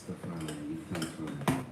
Rastafari, give thanks for that.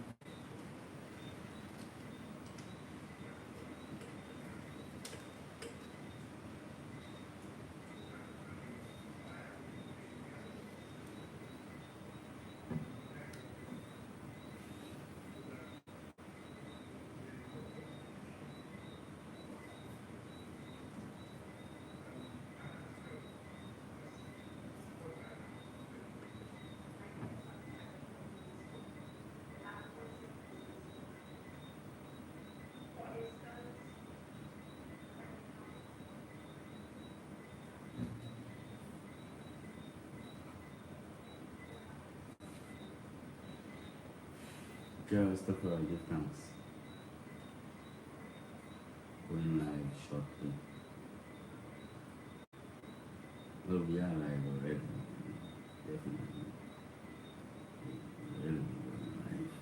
Jah Rastafari, give thanks. Going live shortly. Well, we are live already. Definitely. Really going live.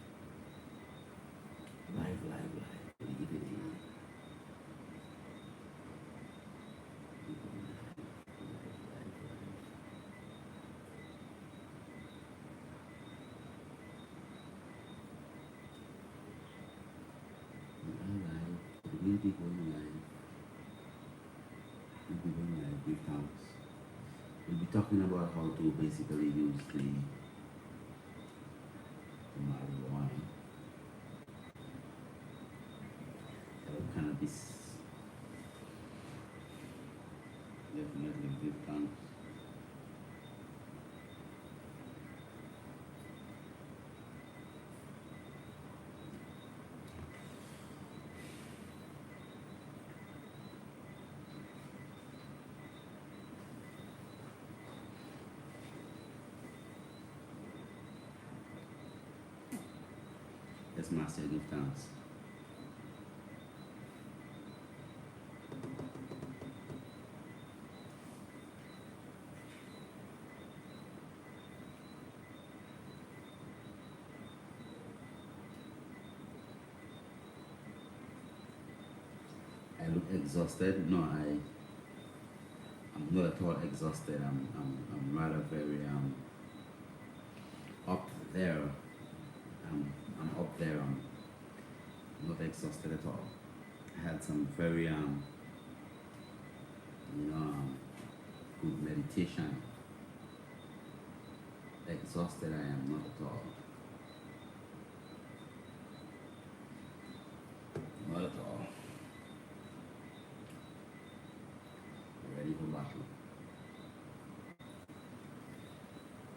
Live. Livity. We'll be going live. Give thanks. We'll be talking about how to basically use the marijuana, cannabis. Definitely give thanks. Yes, Master, give thanks. I look exhausted. No, I'm not at all exhausted. I'm rather very up there. I'm up there. I'm not exhausted at all. I had some very good meditation. Exhausted I am not at all. Not at all. Ready for battle.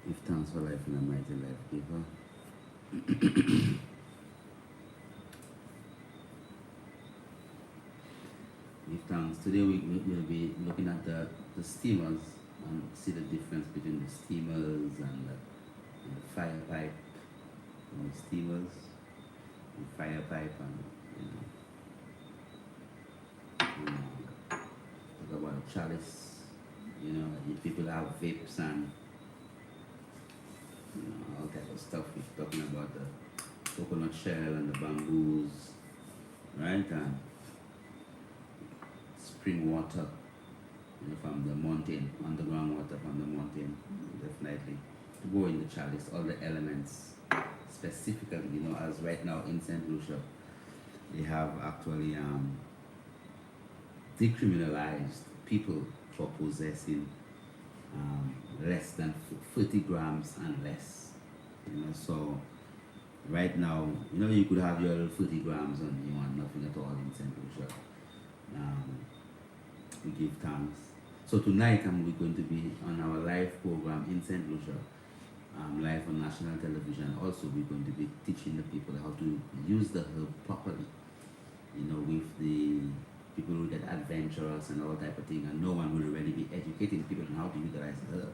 Give thanks for life and a mighty life giver. Give thanks. Today we will be looking at the steamers and see the difference between the steamers and the fire pipe. The steamers, the fire pipe, and talk about chalice. If people have vapes and all type of stuff. We're talking about the coconut shell and the bamboos, right? And spring water, from the mountain, underground water from the mountain, definitely. To go in the chalice, all the elements, specifically, as right now in St. Lucia, they have actually decriminalized people for possessing less than 30 grams and less. So right now, you could have your 30 grams and you want nothing at all in St. Lucia. We give thanks. So tonight we're going to be on our live program in St. Lucia, live on national television. Also, we're going to be teaching the people how to use the herb properly. With the people who get adventurous and all type of thing, and no one will really be educating people on how to utilize the herb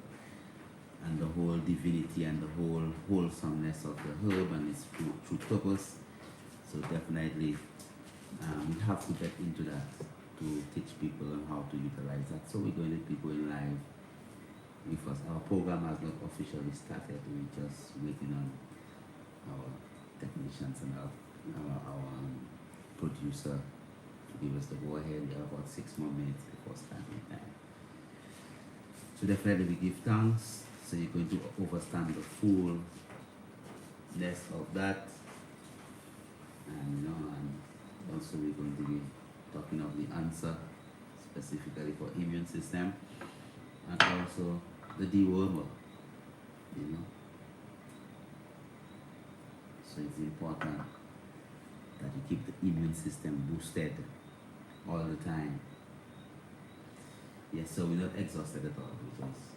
and the whole divinity and the whole wholesomeness of the herb and its true purpose. So definitely we have to get into that to teach people on how to utilize that. So we're going to be going live with us. Our program has not officially started. We're just waiting on our technicians and our producer to give us the go ahead. We have about 6 more minutes before starting time. So definitely we give thanks. So you're going to understand the full less of that, and and also we're going to be talking of the answer specifically for immune system, and also the dewormer, you know. So it's important that you keep the immune system boosted all the time. Yes, so we're not exhausted at all. We just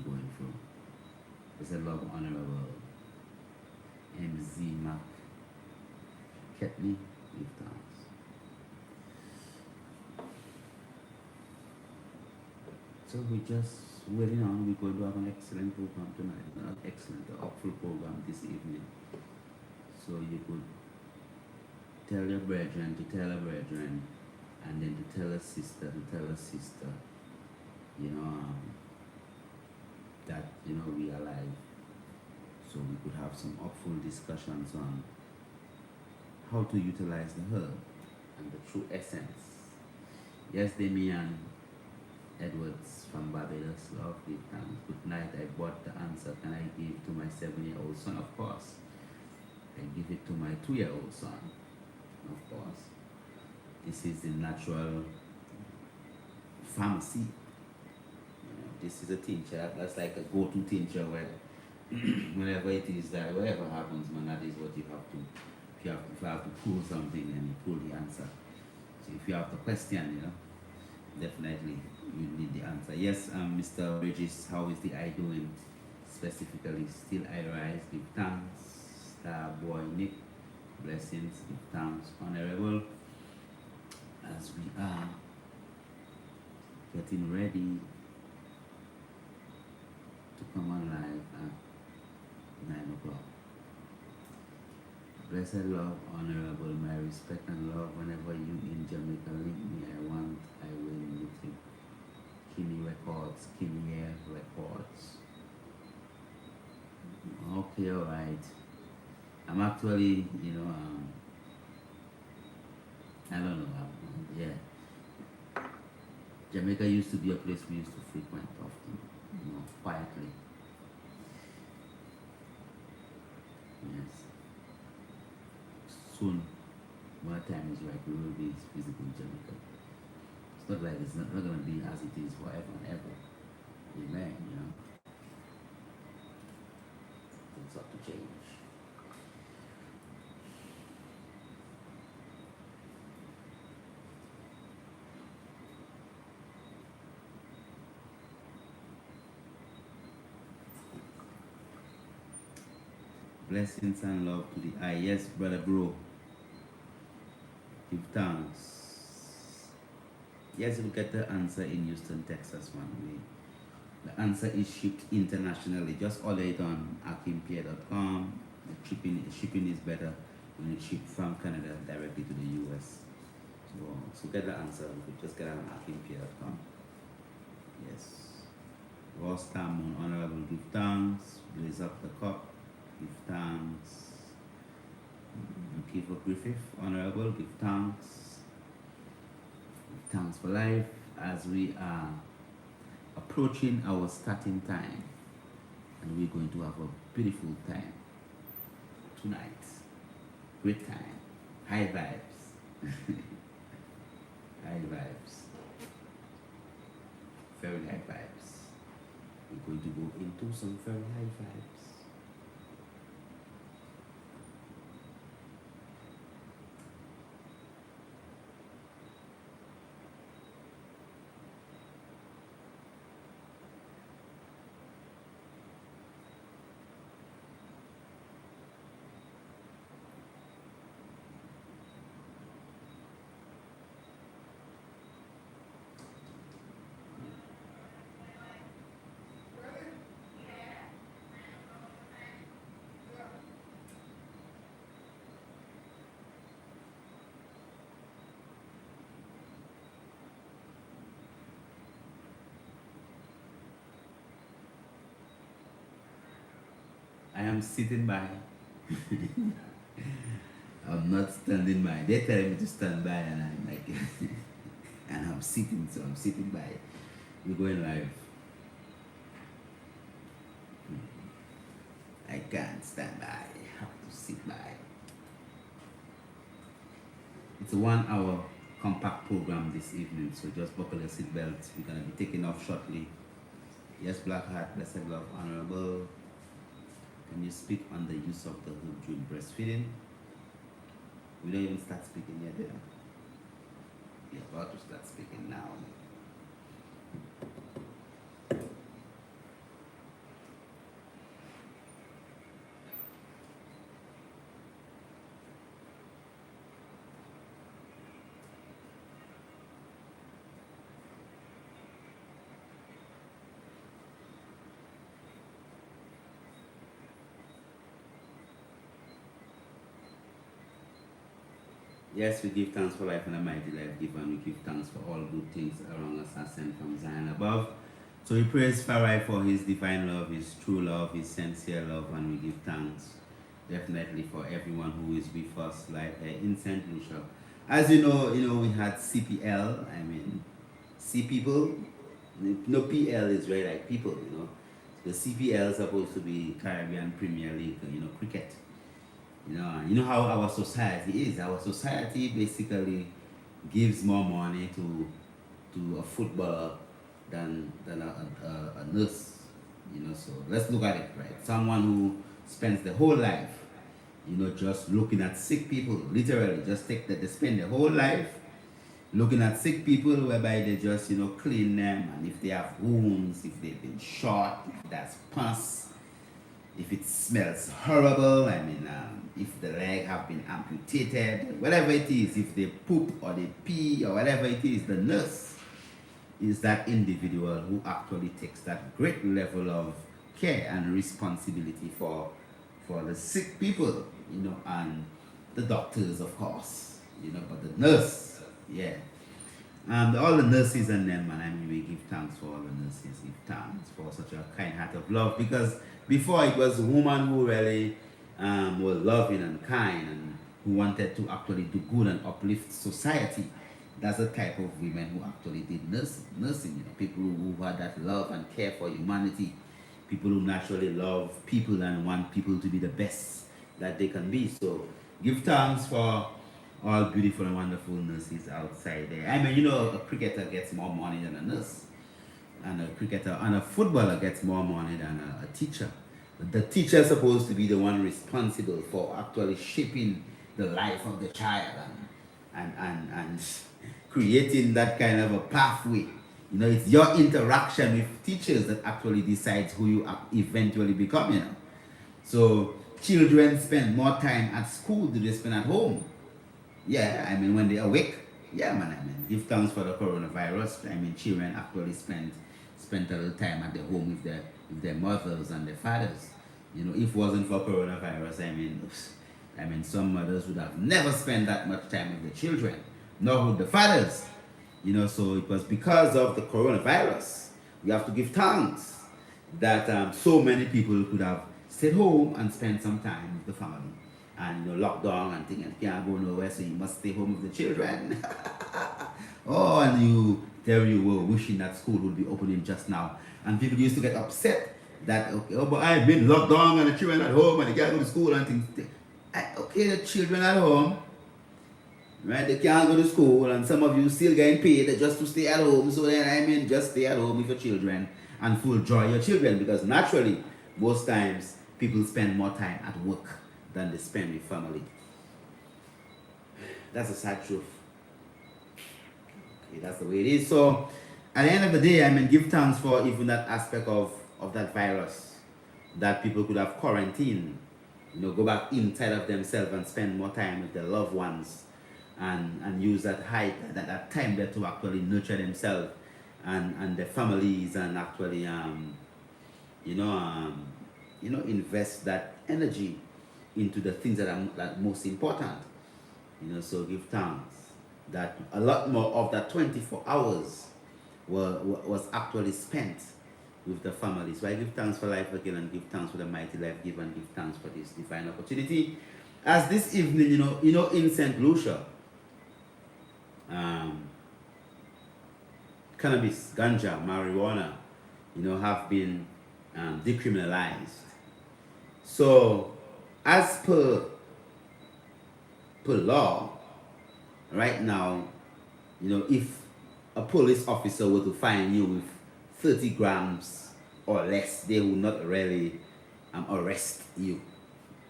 going through. It's a love honorable MZ Mac Ketley with thanks. So we just waiting on. We're going to have an excellent program tonight. Not excellent, a upful program this evening. So you could tell your brethren to tell a brethren, and then to tell a sister to tell a sister, you know, that we are alive. So we could have some upful discussions on how to utilize the herb and the true essence. Yes, Damian Edwards from Barbados, love, give thanks. Good night. I bought the answer. Can I give to my 7-year-old son? Of course. I give it to my 2-year-old son. Of course. This is the natural pharmacy. This is a tincture. That's like a go-to tincture where whenever it is that whatever happens, man, that is what you have to. If you have to pull something, then you pull the answer. So if you have the question, definitely you need the answer. Yes, Mr. Regis, how is the eye doing? Specifically, still I rise. Give thanks, Star Boy Nick. Blessings. Give thanks, Honorable. As we are getting ready to come on live at 9 o'clock. Blessed love, honorable, my respect and love. Whenever you in Jamaica link me, I will meet you. Kimmy Records, Kimmy Air Records. Okay, alright. I'm actually, I don't know, yeah. Jamaica used to be a place we used to frequent often, quietly. Yes. Soon, when the time is right, we will be visiting Jamaica. It's not like it's not going to be as it is forever and ever. Amen, Things have to change. Blessings and love to the eye. Yes, brother, bro. Give thanks. Yes, we'll get the answer in Houston, Texas one way. The answer is shipped internationally. Just order it on akimpia.com. The shipping is better when it's shipped from Canada directly to the US. So get the answer. We could just get it on akimpia.com. Yes. Ross Tamon, honorable, give thanks. Blaze up the cup. Give thanks. Kiefer Griffith, honorable, give thanks. Give thanks for life as we are approaching our starting time, and we're going to have a beautiful time tonight. Great time. High vibes. High vibes. Very high vibes. We're going to go into some very high vibes. I am sitting by I'm not standing by. They tell me to stand by, and I'm like, and I'm sitting, so I'm sitting by. We're going live. I can't stand by. I have to sit by. It's a 1 hour compact program this evening, so just buckle your seatbelts. We're gonna be taking off shortly. Yes, Black Heart, blessed love, honorable. Can you speak on the use of the herb during breastfeeding? We don't even start speaking yet, yeah. We're about to start speaking now. Yes, we give thanks for life and a mighty life given. We give thanks for all good things around us are sent from Zion above. So we praise Farai for his divine love, his true love, his sincere love, and we give thanks definitely for everyone who is with us like in St. Lucia. As you know, we had CPL, I mean, C people, no PL is very like people, The CPL is supposed to be Caribbean Premier League, cricket. You know how our society is. Our society basically gives more money to a footballer than a nurse. So let's look at it, right? Someone who spends the whole life, just looking at sick people, literally, they spend their whole life looking at sick people, whereby they just, clean them, and if they have wounds, if they've been shot, if that's pus, if it smells horrible, if the leg have been amputated, whatever it is, if they poop or they pee or whatever it is, the nurse is that individual who actually takes that great level of care and responsibility for the sick people, and the doctors, of course, but the nurse, yeah. And all the nurses and them, we give thanks for all the nurses, give thanks for such a kind heart of love, because before it was a woman who really were loving and kind and who wanted to actually do good and uplift society. That's the type of women who actually did nursing, people who had that love and care for humanity, people who naturally love people and want people to be the best that they can be. So give thanks for all beautiful and wonderful nurses outside there. A cricketer gets more money than a nurse, and a footballer gets more money than a teacher. The teacher is supposed to be the one responsible for actually shaping the life of the child and creating that kind of a pathway. It's your interaction with teachers that actually decides who you eventually become. So children spend more time at school than they spend at home. Yeah, when they awake, yeah, give thanks for the coronavirus. Children actually spent a little time at the home with their mothers and their fathers. If it wasn't for coronavirus, some mothers would have never spent that much time with the children, nor would the fathers. So it was because of the coronavirus. We have to give thanks that so many people could have stayed home and spent some time with the family. And lockdown and things, and can't go nowhere, so you must stay home with the children. Oh, and you were wishing that school would be opening just now. And people used to get upset that, okay, but I've been locked down and the children at home and they can't go to school and things. Okay, the children at home, right? They can't go to school, and some of you still getting paid just to stay at home. So then, just stay at home with your children and full joy your children, because naturally, most times, people spend more time at work than they spend with family. That's a sad truth. Okay, that's the way it is. So, at the end of the day, give thanks for even that aspect of that virus, that people could have quarantined, go back inside of themselves and spend more time with their loved ones, and use that time there to actually nurture themselves and their families, and actually invest that energy into the things that are most important. So give thanks that a lot more of that 24 hours was actually spent with the family. So I give thanks for life again, and give thanks for the mighty life given, give thanks for this divine opportunity. As this evening, in St. Lucia, um, cannabis, ganja, marijuana, have been decriminalized. So, as per law, right now, if a police officer were to find you with 30 grams or less, they will not really arrest you,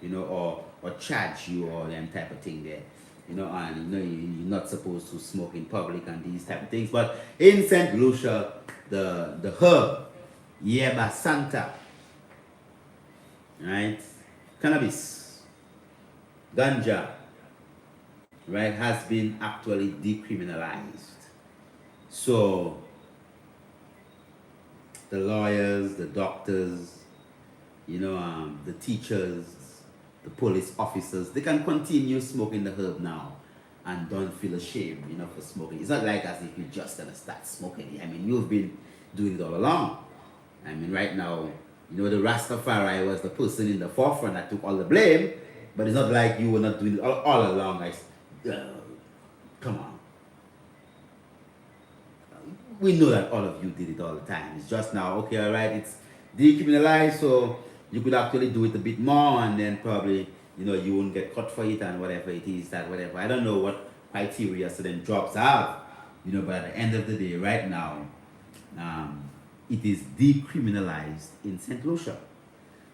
or charge you or them type of thing there. And you're not supposed to smoke in public and these type of things. But in St. Lucia, the herb, Yerba Santa, right, cannabis, ganja, right, has been actually decriminalized. So the lawyers, the doctors, the teachers, the police officers, they can continue smoking the herb now and don't feel ashamed, for smoking. It's not like as if you're just gonna start smoking it. I mean, you've been doing it all along. I mean, right now, the Rastafari was the person in the forefront that took all the blame, but it's not like you were not doing it all along. Come on. We know that all of you did it all the time. It's just now, okay, all right, it's decriminalized, so you could actually do it a bit more, and then probably, you won't get caught for it, and whatever it is, that whatever. I don't know what criteria certain drugs have, but at the end of the day, right now, it is decriminalized in St. Lucia.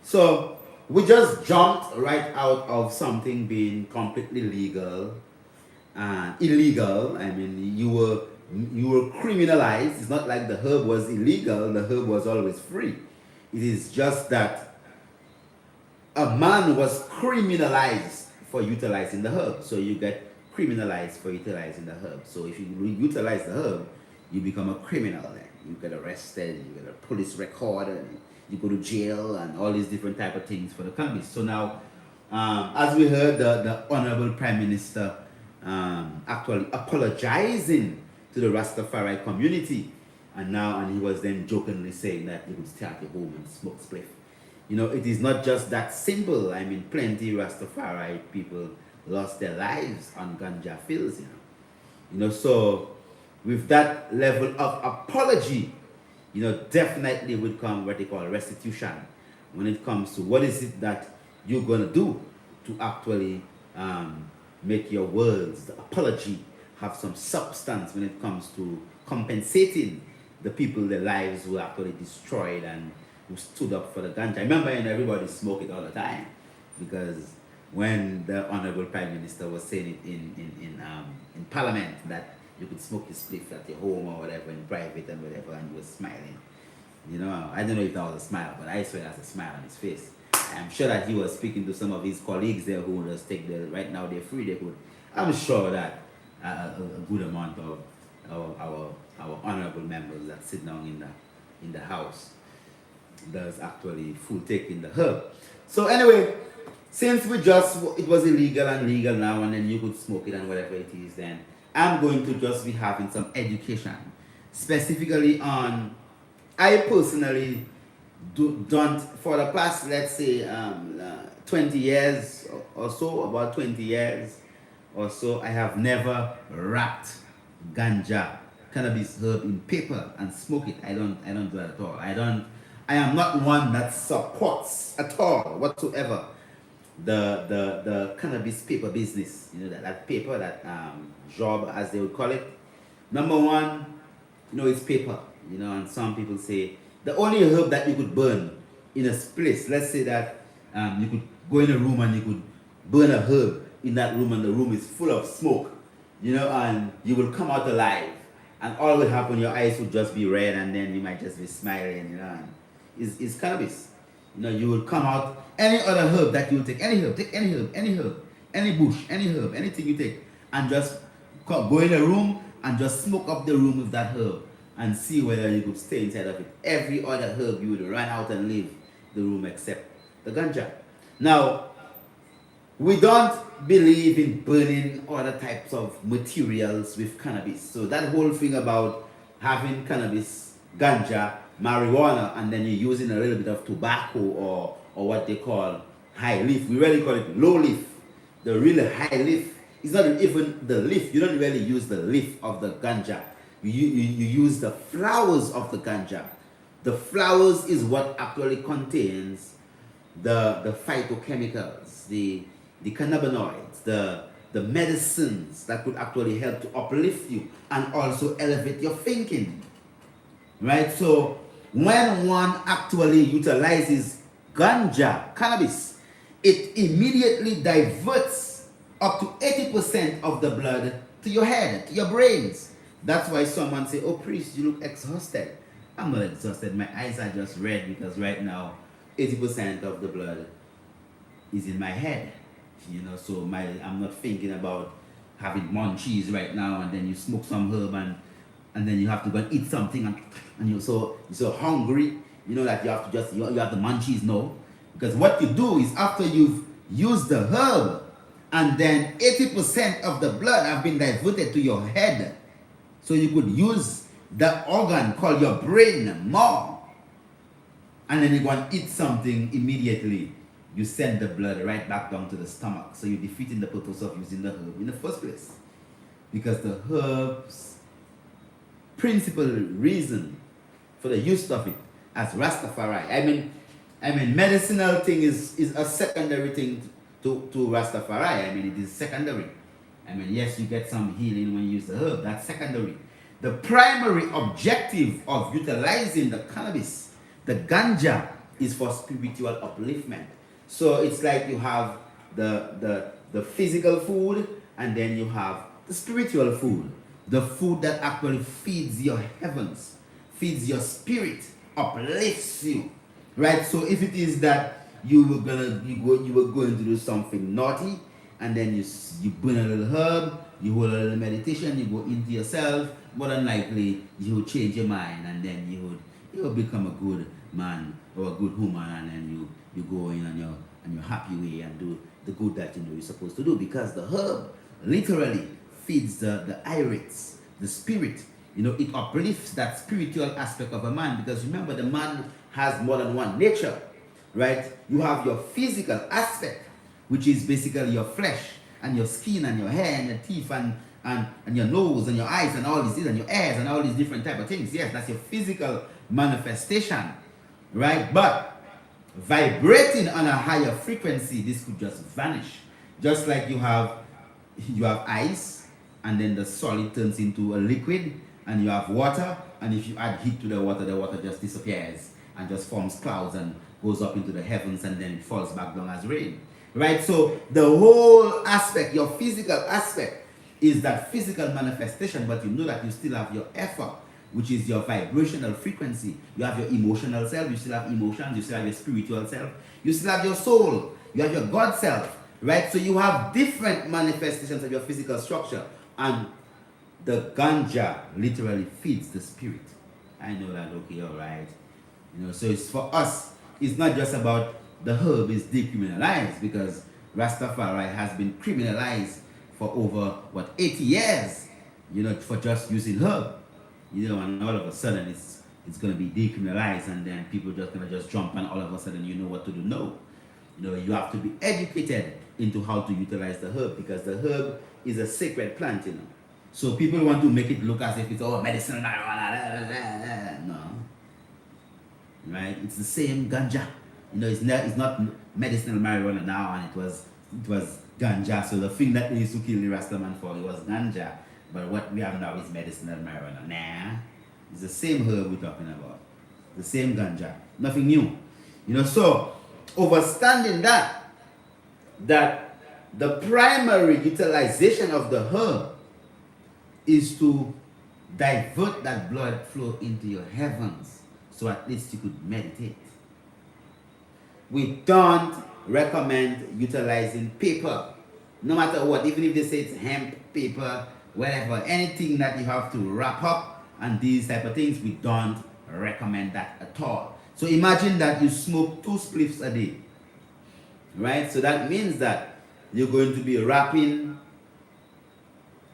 So we just jumped right out of something being completely legal and illegal. I mean, you were criminalized. It's not like the herb was illegal. The herb was always free. It is just that a man was criminalized for utilizing the herb. So you get criminalized for utilizing the herb. So if you utilize the herb, you become a criminal then. You get arrested, you get a police record, and you go to jail, and all these different type of things for the cannabis. So now, as we heard, the Honorable Prime Minister actually apologizing to the Rastafari community, and he was then jokingly saying that you could stay at your home and smoke spliff. It is not just that simple. I mean, plenty Rastafari people lost their lives on ganja fields, so with that level of apology, definitely would come what they call restitution when it comes to what is it that you're going to do to actually make your words, the apology, have some substance when it comes to compensating the people, their lives were actually destroyed and who stood up for the ganja. I remember everybody smoke it all the time, because when the Honorable Prime Minister was saying it in Parliament that you could smoke your spliff at your home or whatever in private and whatever, and you were smiling. I don't know if that was a smile, but I swear that's a smile on his face. I'm sure that he was speaking to some of his colleagues there who would just take right now they're free, they could. I'm sure that a good amount of our honorable members that sit down in the house does actually full take in the herb. So anyway, since it was illegal and legal now, and then you could smoke it and whatever it is, then I'm going to just be having some education specifically on, I personally don't, for the past, let's say 20 years or so, about 20 years or so, I have never wrapped ganja, cannabis herb in paper and smoke it. I don't do that at all. I am not one that supports at all whatsoever the cannabis paper business. That paper, that job as they would call it. Number one, it's paper. And some people say the only herb that you could burn in a place, let's say that you could go in a room and you could burn a herb in that room, and the room is full of smoke, and you will come out alive, and all will happen, your eyes will just be red, and then you might just be smiling, and it's cannabis. You will come out, any other herb that you will take any herb, any bush, any herb, anything you take, and just go in a room and just smoke up the room with that herb and see whether you could stay inside of it. Every other herb you would run out and leave the room except the ganja. Now, we don't believe in burning other types of materials with cannabis. So that whole thing about having cannabis, ganja, marijuana, and then you're using a little bit of tobacco or what they call high leaf. We really call it low leaf. the really high leaf. It's not even the leaf. You don't really use the leaf of the ganja. You use the flowers of the ganja. The flowers is what actually contains the phytochemicals, the cannabinoids, the medicines that could actually help to uplift you and also elevate your thinking. Right? So when one actually utilizes ganja, cannabis, it immediately diverts up to 80% of the blood to your head, to your brains. That's why someone say, oh priest, you look exhausted. I'm not exhausted. My eyes are just red because right now 80% of the blood is in my head. So I'm not thinking about having munchies right now, and then you smoke some herb and then you have to go and eat something, and you're so hungry, that you have to you have the munchies. No, because what you do is after you've used the herb, and then 80% of the blood have been diverted to your head, so you could use the organ called your brain more, and then you go and eat something immediately. You send the blood right back down to the stomach, so you're defeating the purpose of using the herb in the first place, because the herbs principal reason for the use of it as Rastafari. I mean, medicinal thing is a secondary thing to Rastafari. I mean, it is secondary. I mean, yes, you get some healing when you use the herb. That's secondary. The primary objective of utilizing the cannabis, the ganja, is for spiritual upliftment. So it's like you have the physical food, and then you have the spiritual food. The food that actually feeds your heavens, feeds your spirit, uplifts you, right? So if it is that you were going to do something naughty, and then you burn a little herb, you hold a little meditation, you go into yourself, more than likely you will change your mind, and then you will become a good man or a good woman, and then you go in on your happy way and do the good that you're supposed to do, because the herb literally feeds the irates, the spirit. It uplifts that spiritual aspect of a man, because remember, the man has more than one nature, right? You have your physical aspect, which is basically your flesh and your skin and your hair and your teeth and your nose and your eyes and all these, and your ears and all these different type of things. Yes, that's your physical manifestation, right? But vibrating on a higher frequency, this could just vanish. Just like you have ice, and then the solid turns into a liquid, and you have water, and if you add heat to the water just disappears and just forms clouds and goes up into the heavens, and then it falls back down as rain, right? So the whole aspect, your physical aspect, is that physical manifestation, but you know that you still have your effort, which is your vibrational frequency. You have your emotional self, you still have emotions, you still have your spiritual self, you still have your soul, you have your God self, right? So you have different manifestations of your physical structure, and the ganja literally feeds the spirit. I know that, okay, all right. So it's for us, it's not just about the herb is decriminalized, because Rastafari has been criminalized for over 80 years, for just using herb. And all of a sudden it's going to be decriminalized, and then people just going to just jump, and all of a sudden you know what to do. No, you have to be educated into how to utilize the herb, because the herb is a sacred plant. So people want to make it look as if it's all medicinal marijuana. No, right? It's the same ganja. It's not medicinal marijuana now, and it was ganja. So the thing that they used to kill the Rastaman for, it was ganja. But what we have now is medicinal marijuana. Nah, it's the same herb we're talking about. The same ganja. Nothing new. So understanding that the primary utilization of the herb is to divert that blood flow into your heavens, so at least you could meditate. We don't recommend utilizing paper, no matter what, even if they say it's hemp, paper, whatever, anything that you have to wrap up and these type of things, we don't recommend that at all. So imagine that you smoke 2 spliffs a day, right? So that means that you're going to be wrapping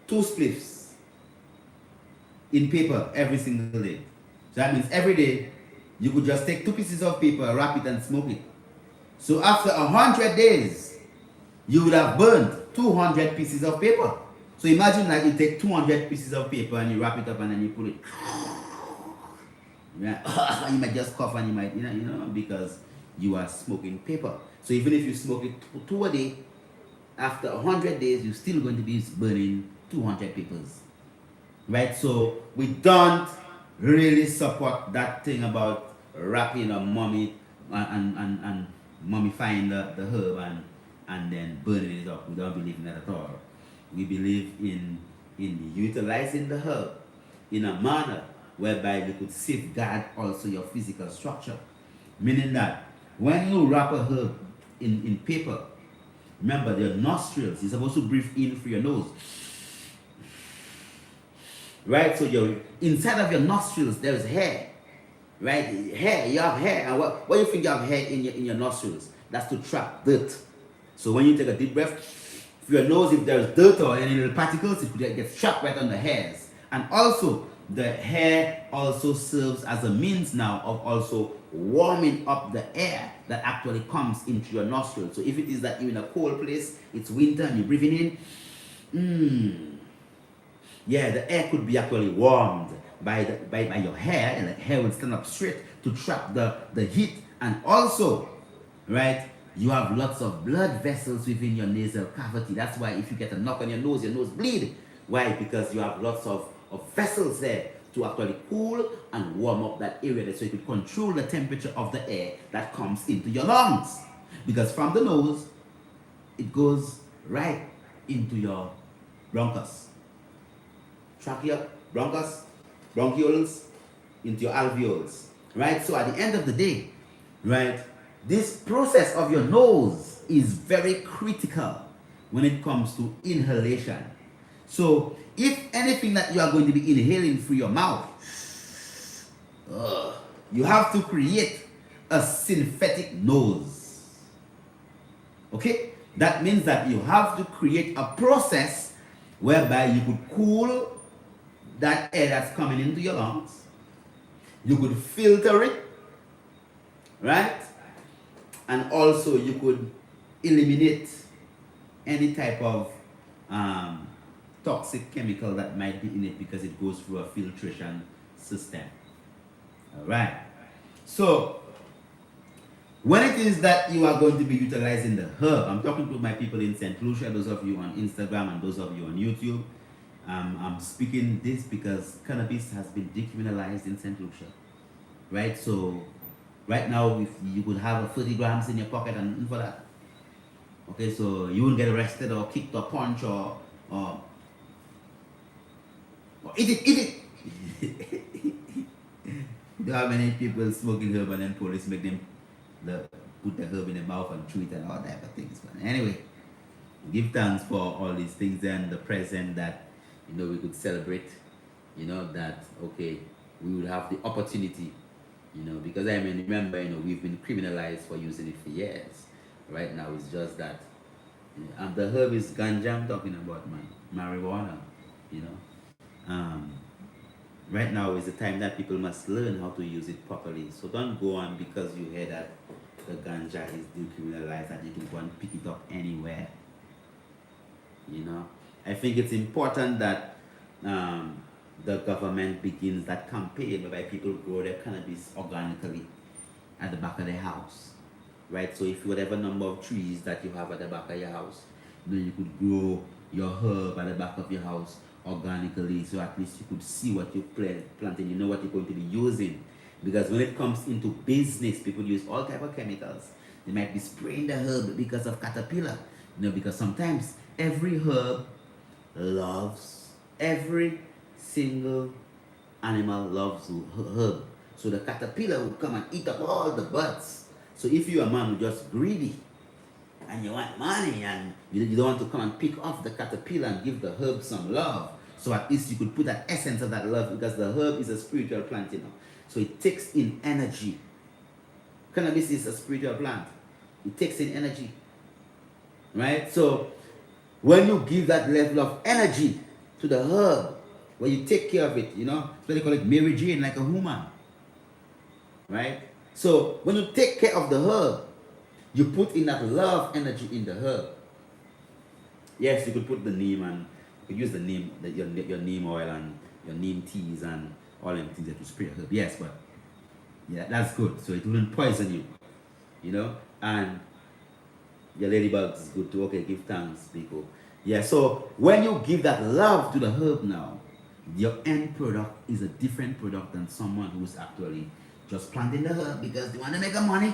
2 spliffs in paper every single day. So that means every day you could just take 2 pieces of paper, wrap it and smoke it. So after 100 days, you would have burned 200 pieces of paper. So imagine like you take 200 pieces of paper and you wrap it up and then you put it. Yeah. You might just cough and you might, because you are smoking paper. So even if you smoke it two a day, after 100 days, you're still going to be burning 200 papers. Right? So we don't really support that thing about wrapping a mummy and mummifying the herb and then burning it up. We don't believe in that at all. We believe in utilizing the herb in a manner whereby you could safeguard also your physical structure. Meaning that when you wrap a herb in paper, remember your nostrils, you're supposed to breathe in through your nose. Right? So your inside of your nostrils there's hair. Right? Hair, you have hair. And what do you think you have hair in your nostrils? That's to trap dirt. So when you take a deep breath, through your nose, if there's dirt or any little particles, it gets trapped right on the hairs. And also, the hair also serves as a means now of also warming up the air that actually comes into your nostrils. So if it is that you're in a cold place, it's winter and you're breathing in, yeah, the air could be actually warmed by your hair, and the hair will stand up straight to trap the heat. And also, right, you have lots of blood vessels within your nasal cavity. That's why if you get a knock on your nose bleed. Why? Because you have lots of vessels there to actually cool and warm up that area so you can control the temperature of the air that comes into your lungs. Because from the nose, it goes right into your bronchus. Trachea, bronchus, bronchioles, into your alveoles. Right? So at the end of the day, right, this process of your nose is very critical when it comes to inhalation. So if anything that you are going to be inhaling through your mouth, you have to create a synthetic nose. Okay? That means that you have to create a process whereby you could cool that air that's coming into your lungs. You could filter it, right? And also you could eliminate any type of toxic chemical that might be in it because it goes through a filtration system. All right. So when it is that you are going to be utilizing the herb, I'm talking to my people in St. Lucia, those of you on Instagram and those of you on YouTube. I'm speaking this because cannabis has been decriminalized in St. Lucia. Right? So right now, if you could have 30 grams in your pocket and for that. Okay, so you won't get arrested or kicked or punched or eat it. You know how many people smoking herb and then police make them put the herb in their mouth and chew it and all that of things. But anyway, give thanks for all these things and the present that we could celebrate. That okay, we would have the opportunity. Because I mean, remember, we've been criminalized for using it for years. Right now, it's just that the herb is ganja I'm talking about, man. Marijuana, Right now is the time that people must learn how to use it properly. So don't go on because you hear that the ganja is decriminalized that you can go and pick it up anywhere. I think it's important that the government begins that campaign whereby people grow their cannabis organically at the back of their house. Right? So if whatever number of trees that you have at the back of your house, you could grow your herb at the back of your house organically, so at least you could see what you planting, you know what you're going to be using. Because when it comes into business, people use all type of chemicals. They might be spraying the herb because of caterpillar, because sometimes every herb loves, every single animal loves herb. So the caterpillar will come and eat up all the buds. So if you're a man who's just greedy and you want money and you don't want to come and pick off the caterpillar and give the herb some love, so at least you could put that essence of that love, because the herb is a spiritual plant, So it takes in energy. Cannabis is a spiritual plant. It takes in energy. Right? So when you give that level of energy to the herb, when you take care of it, so they call it Mary Jane, like a woman. Right? So when you take care of the herb, you put in that love energy in the herb. Yes, you could put the neem and you could use the neem, your neem oil and your neem teas and all them things that you spray herb. Yes, but yeah, that's good. So it wouldn't poison you, you know. And your ladybugs is good too. Okay, give thanks, people. Yeah. So when you give that love to the herb now, your end product is a different product than someone who's actually just planting the herb because they want to make a money.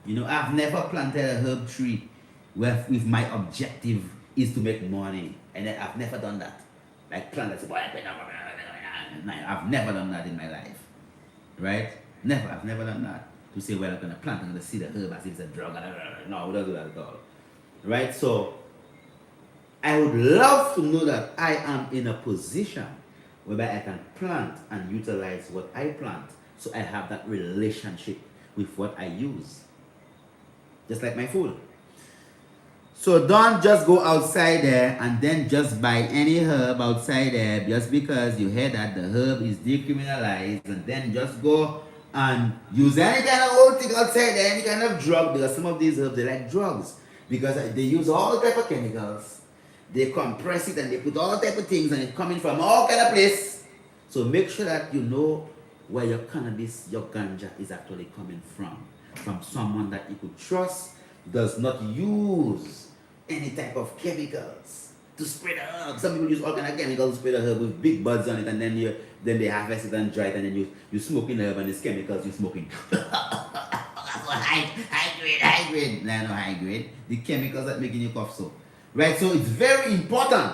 You know, I've never planted a herb tree where if my objective is to make money, and then I've never done that. Like plant it, I've never done that in my life, right? Never, I've never done that. To say, well, I'm gonna plant, I'm gonna see the herb as if it's a drug. No, we don't do that at all, right? So I would love to know that I am in a position whereby I can plant and utilize what I plant, so I have that relationship with what I use. Just like my food. So don't just go outside there and then just buy any herb outside there just because you heard that the herb is decriminalized, and then just go and use any kind of old thing outside there, any kind of drug, because some of these herbs, they like drugs because they use all type of chemicals. They compress it and they put all type of things, and it's coming from all kind of place. So make sure that you know where your cannabis, your ganja is actually coming from someone that you could trust, does not use any type of chemicals to spray the herb. Some people use all kind of chemicals to spray the herb with big buds on it, and then they harvest it and dry it, and then you smoking the herb, and it's chemicals you're smoking. high grade. No, no high grade. The chemicals that making you cough so. Right, so it's very important.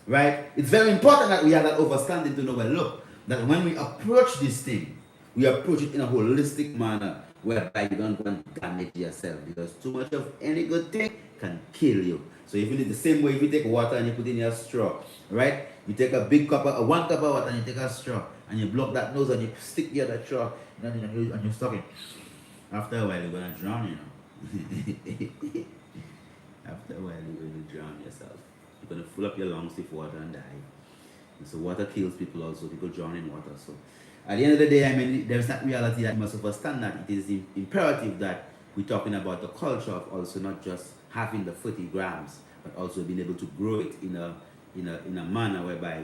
Right? It's very important that we have that understanding to know, well, look, that when we approach this thing, we approach it in a holistic manner whereby you don't go and damage yourself, because too much of any good thing can kill you. So if you need the same way, if you take water and you put in your straw, right? You take a big cup of, 1 cup of water and you take a straw and you block that nose and you stick the other straw and you're stuck it. After a while, you're going to drown, you know. After a while, you're going to drown yourself. You're going to fill up your lungs with water and die. And so water kills people also. People drown in water. So at the end of the day, I mean, there's that reality that you must understand, that it is imperative that we're talking about the culture of also not just having the 40 grams, but also being able to grow it in a manner whereby,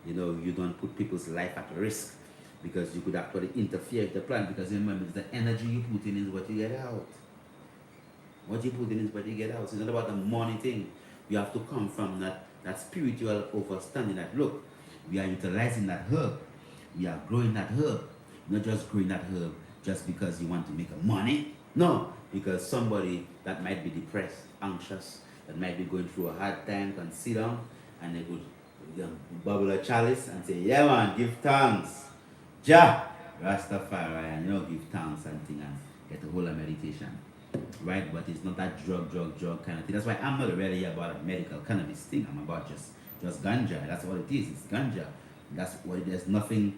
you know, you don't put people's life at risk, because you could actually interfere with the plant. Because remember, the energy you put in is what you get out. What you put in is what you get out. So it's not about the money thing. You have to come from that spiritual understanding that, look, we are utilizing that herb. We are growing that herb. Not just growing that herb just because you want to make a money. No, because somebody that might be depressed, anxious, that might be going through a hard time can sit down and they could bubble a chalice and say, yeah man, give thanks. Jah, Rastafari, and give thanks and thing and get a whole of meditation. Right? But it's not that drug kind of thing. That's why I'm not really about a medical cannabis thing. I'm about just ganja. That's what it is. It's ganja. That's what it is. There's nothing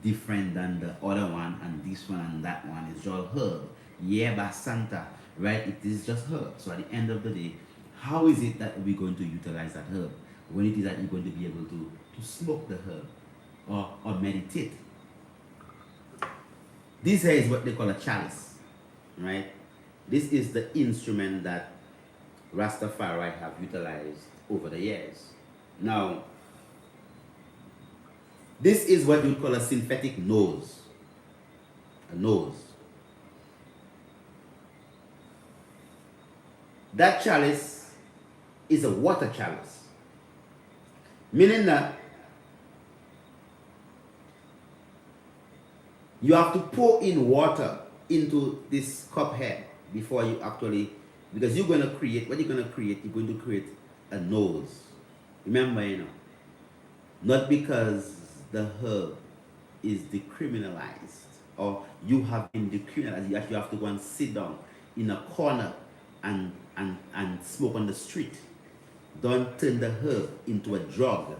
different than the other one and this one and that one. It's all herb. Yerba Santa. Right? It is just herb. So at the end of the day, how is it that we're going to utilize that herb when it is that you're going to be able to smoke the herb or meditate? This here is what they call a chalice. Right? This is the instrument that Rastafari have utilized over the years. Now, this is what you call a synthetic nose. A nose. That chalice is a water chalice. Meaning that you have to pour in water into this cup head before you actually, because you're going to create, what you're going to create, you're going to create a nose. Remember, not because the herb is decriminalized or you have been decriminalized, you actually have to go and sit down in a corner and smoke on the street. Don't turn the herb into a drug,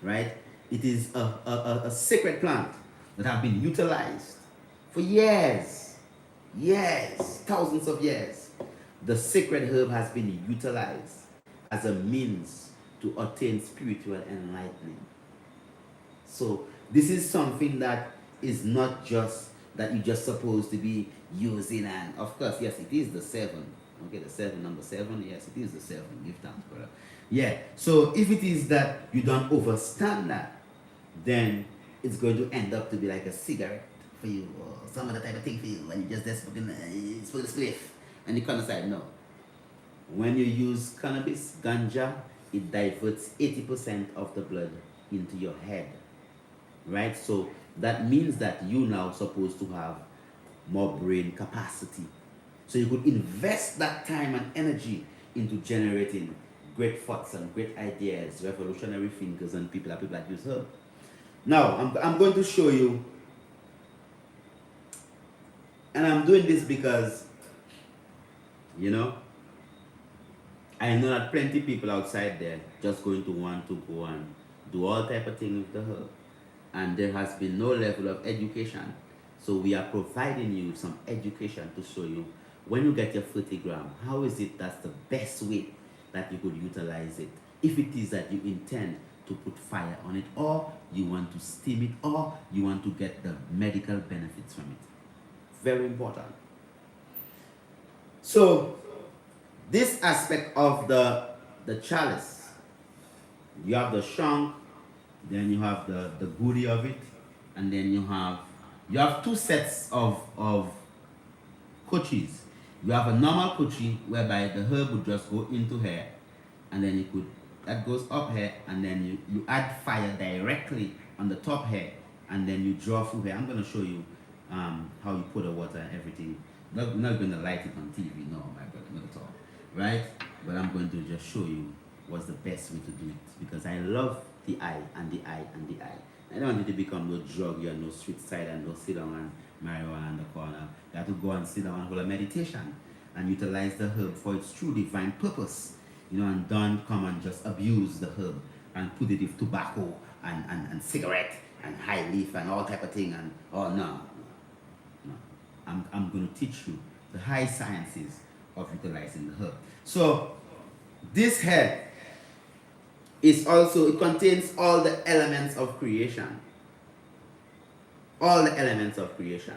right? It is a sacred plant that have been utilized for years, thousands of years. The sacred herb has been utilized as a means to attain spiritual enlightenment. So this is something that is not just that you're just supposed to be using. And of course, yes, it is the 7. Okay, the 7, number 7, yes, it is the 7. Give thanks, brother. Yeah, so if it is that you don't overstand that, then it's going to end up to be like a cigarette for you, or some other type of thing for you, and you just fucking, it's for the spliff. And you kind of say, no. When you use cannabis, ganja, it diverts 80% of the blood into your head, right? So that means that you now supposed to have more brain capacity. So you could invest that time and energy into generating great thoughts and great ideas, revolutionary thinkers and people that use herb. Now, I'm going to show you, and I'm doing this because, you know, I know that plenty of people outside there just going to want to go and do all type of things with the herb. And there has been no level of education. So we are providing you some education to show you when you get your 30 gram, how is it that's the best way that you could utilize it? If it is that you intend to put fire on it, or you want to steam it, or you want to get the medical benefits from it. Very important. So this aspect of the chalice, you have the shank, then you have the goodie of it, and then you have 2 sets of kuchis. You have a normal kuchi whereby the herb would just go into here, and then that goes up here, and then you add fire directly on the top here, and then you draw through here. I'm going to show you how you put the water and everything. We're not going to light it on TV, no, my brother, not at all, right? But I'm going to just show you what's the best way to do it, because I love the eye and the eye and the eye. I don't want it to become no drug, you no street side and no sit down and marijuana in the corner. You have to go and sit down and hold a meditation and utilize the herb for its true divine purpose. You know, and don't come and just abuse the herb and put it with tobacco and cigarette and high leaf and all type of thing. And oh no. I'm going to teach you the high sciences of utilizing the herb. So this herb is also, it contains all the elements of creation. All the elements of creation.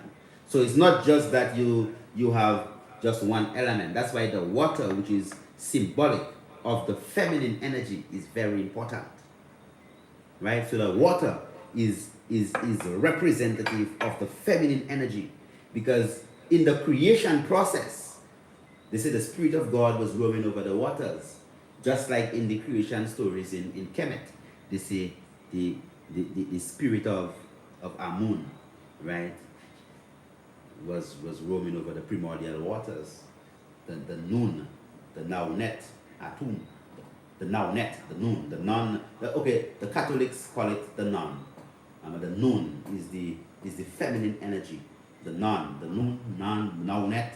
So it's not just that you have just one element. That's why the water, which is symbolic of the feminine energy, is very important. Right? So the water is representative of the feminine energy, because in the creation process, they say the Spirit of God was roaming over the waters. Just like in the creation stories in Kemet, they say the spirit of Amun, right, was roaming over the primordial waters. The Nun, the Naunet, Atum, the Naunet, the Nun, the Non. Okay, the Catholics call it the Non. The Nun is the feminine energy. The Non, the Nun, Non, Naunet.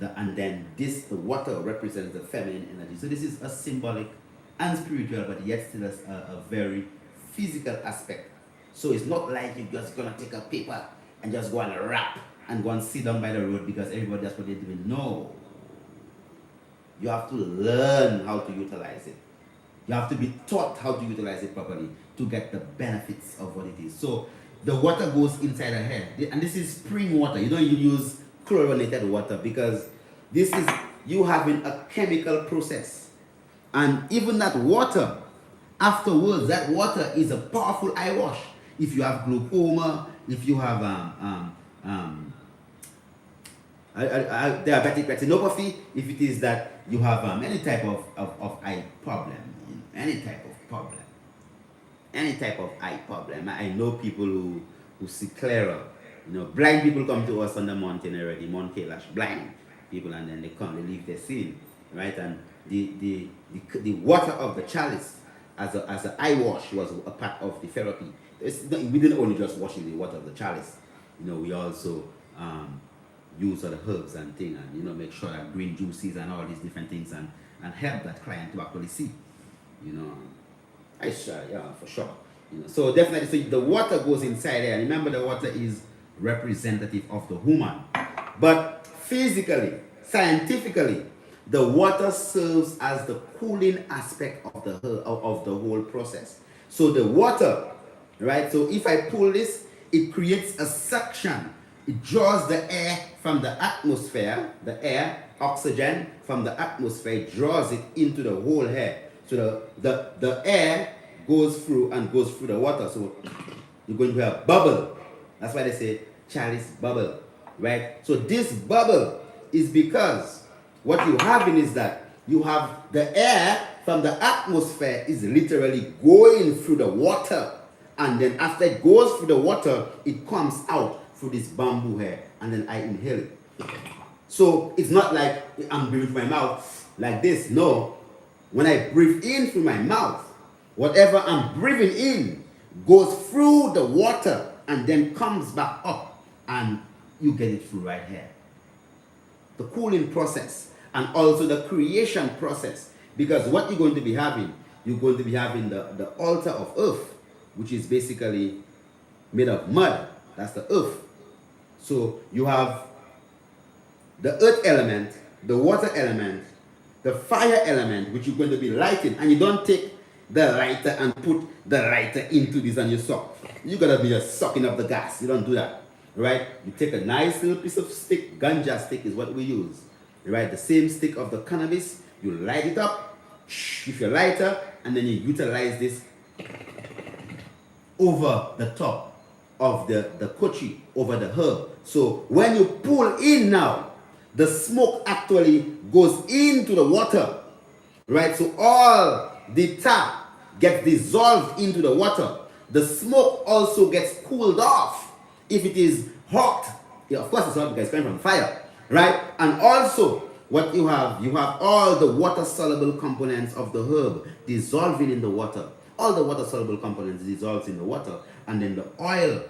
And then the water represents the feminine energy. So this is a symbolic and spiritual, but yet still a very physical aspect. So it's not like you're just going to take a paper and just go and rap and go and sit down by the road because everybody that's what they're doing. No. You have to learn how to utilize it. You have to be taught how to utilize it properly to get the benefits of what it is. So the water goes inside the head. And this is spring water. You don't use chlorinated water, because this is you having a chemical process. And even that water, afterwards, that water is a powerful eye wash. If you have glaucoma, if you have diabetic retinopathy, if it is that you have any type of eye problem, any type of eye problem. I know people who see clearer. You know, blind people come to us on the mountain already, Mount Kailash, blind people, and then they come, they leave their scene, right? And the water of the chalice as an eye wash was a part of the therapy. We didn't only just wash in the water of the chalice. You know, we also use other herbs and things, and make sure that green juices and all these different things, and help that client to actually see. For sure. So definitely, so the water goes inside there. Remember, the water is representative of the woman, but physically, scientifically, the water serves as the cooling aspect of the whole process. So the water, right? So if I pull this, it creates a suction It draws the air from the atmosphere, the air, oxygen from the atmosphere, draws it into the hole here. So the air goes through and goes through the water. So you're going to have a bubble. That's why they say chalice bubble, right? So this bubble is because what you having is that you have the air from the atmosphere is literally going through the water, and then after it goes through the water, it comes out through this bamboo here, and then I inhale it. So it's not like I'm breathing through my mouth like this. No, when I breathe in through my mouth, whatever I'm breathing in goes through the water and then comes back up, and you get it through right here. The cooling process and also the creation process, because what you're going to be having, you're going to be having the altar of earth, which is basically made of mud. That's the earth. So you have the earth element, the water element, the fire element, which you're going to be lighting, and you don't take the lighter and put the lighter into this and you suck. You're going to be just sucking up the gas. You don't do that, right? You take a nice little piece of stick. Ganja stick is what we use, right? The same stick of the cannabis. You light it up with your lighter, and then you utilize this over the top of the kochi, over the herb. So when you pull in now, the smoke actually goes into the water, right? So all the tap gets dissolved into the water. The smoke also gets cooled off. If it is hot, yeah, of course it's hot because it's coming from fire, right? And also what you have all the water soluble components of the herb dissolving in the water. All the water soluble components dissolves in the water, and then the oil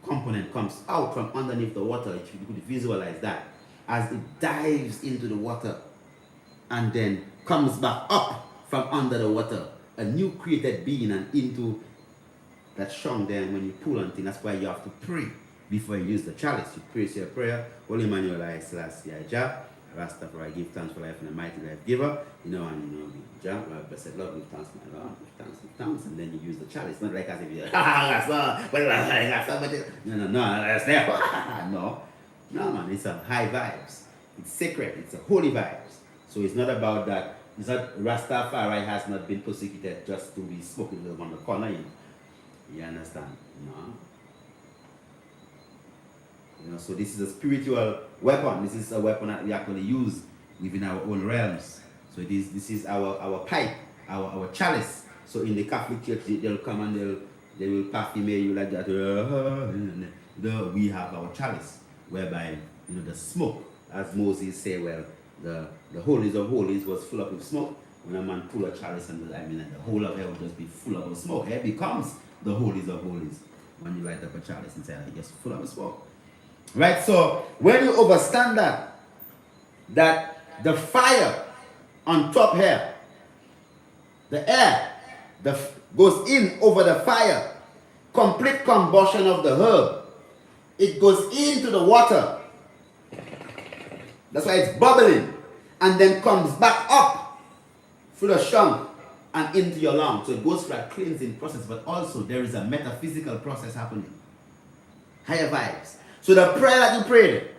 component comes out from underneath the water. If you could visualize that as it dives into the water and then comes back up from under the water, a new created being, and into that strong. Then when you pull on things, that's why you have to pray before you use the chalice. You pray your prayer, Holy Emmanuel I Selassie Jah, Rastafari, give thanks for life and the mighty life giver, and Jah, blessed Lord, give thanks, my Lord, give thanks, and then you use the chalice. Not like as if you no, that's there. No, man, it's a high vibes. It's sacred. It's a holy vibes. So it's not about that. It's not Rastafari has not been persecuted just to be smoking on the corner. You understand? No. So this is a spiritual weapon. This is a weapon that we actually use within our own realms. So this is our pipe, our chalice. So in the Catholic Church, they'll come and they will parfum you like that. We have our chalice, whereby the smoke, as Moses said, well, the holies of holies was full up with smoke. When a man pull a chalice, and the whole of hell will just be full of smoke. It becomes the holies of holies when you light up a chalice inside, it gets full of smoke. Right? So when you understand that the fire on top here, the air goes in over the fire, complete combustion of the herb, it goes into the water. That's why it's bubbling, and then comes back up through the shank and into your lungs. So it goes through a cleansing process, but also there is a metaphysical process happening. Higher vibes. So the prayer that you prayed,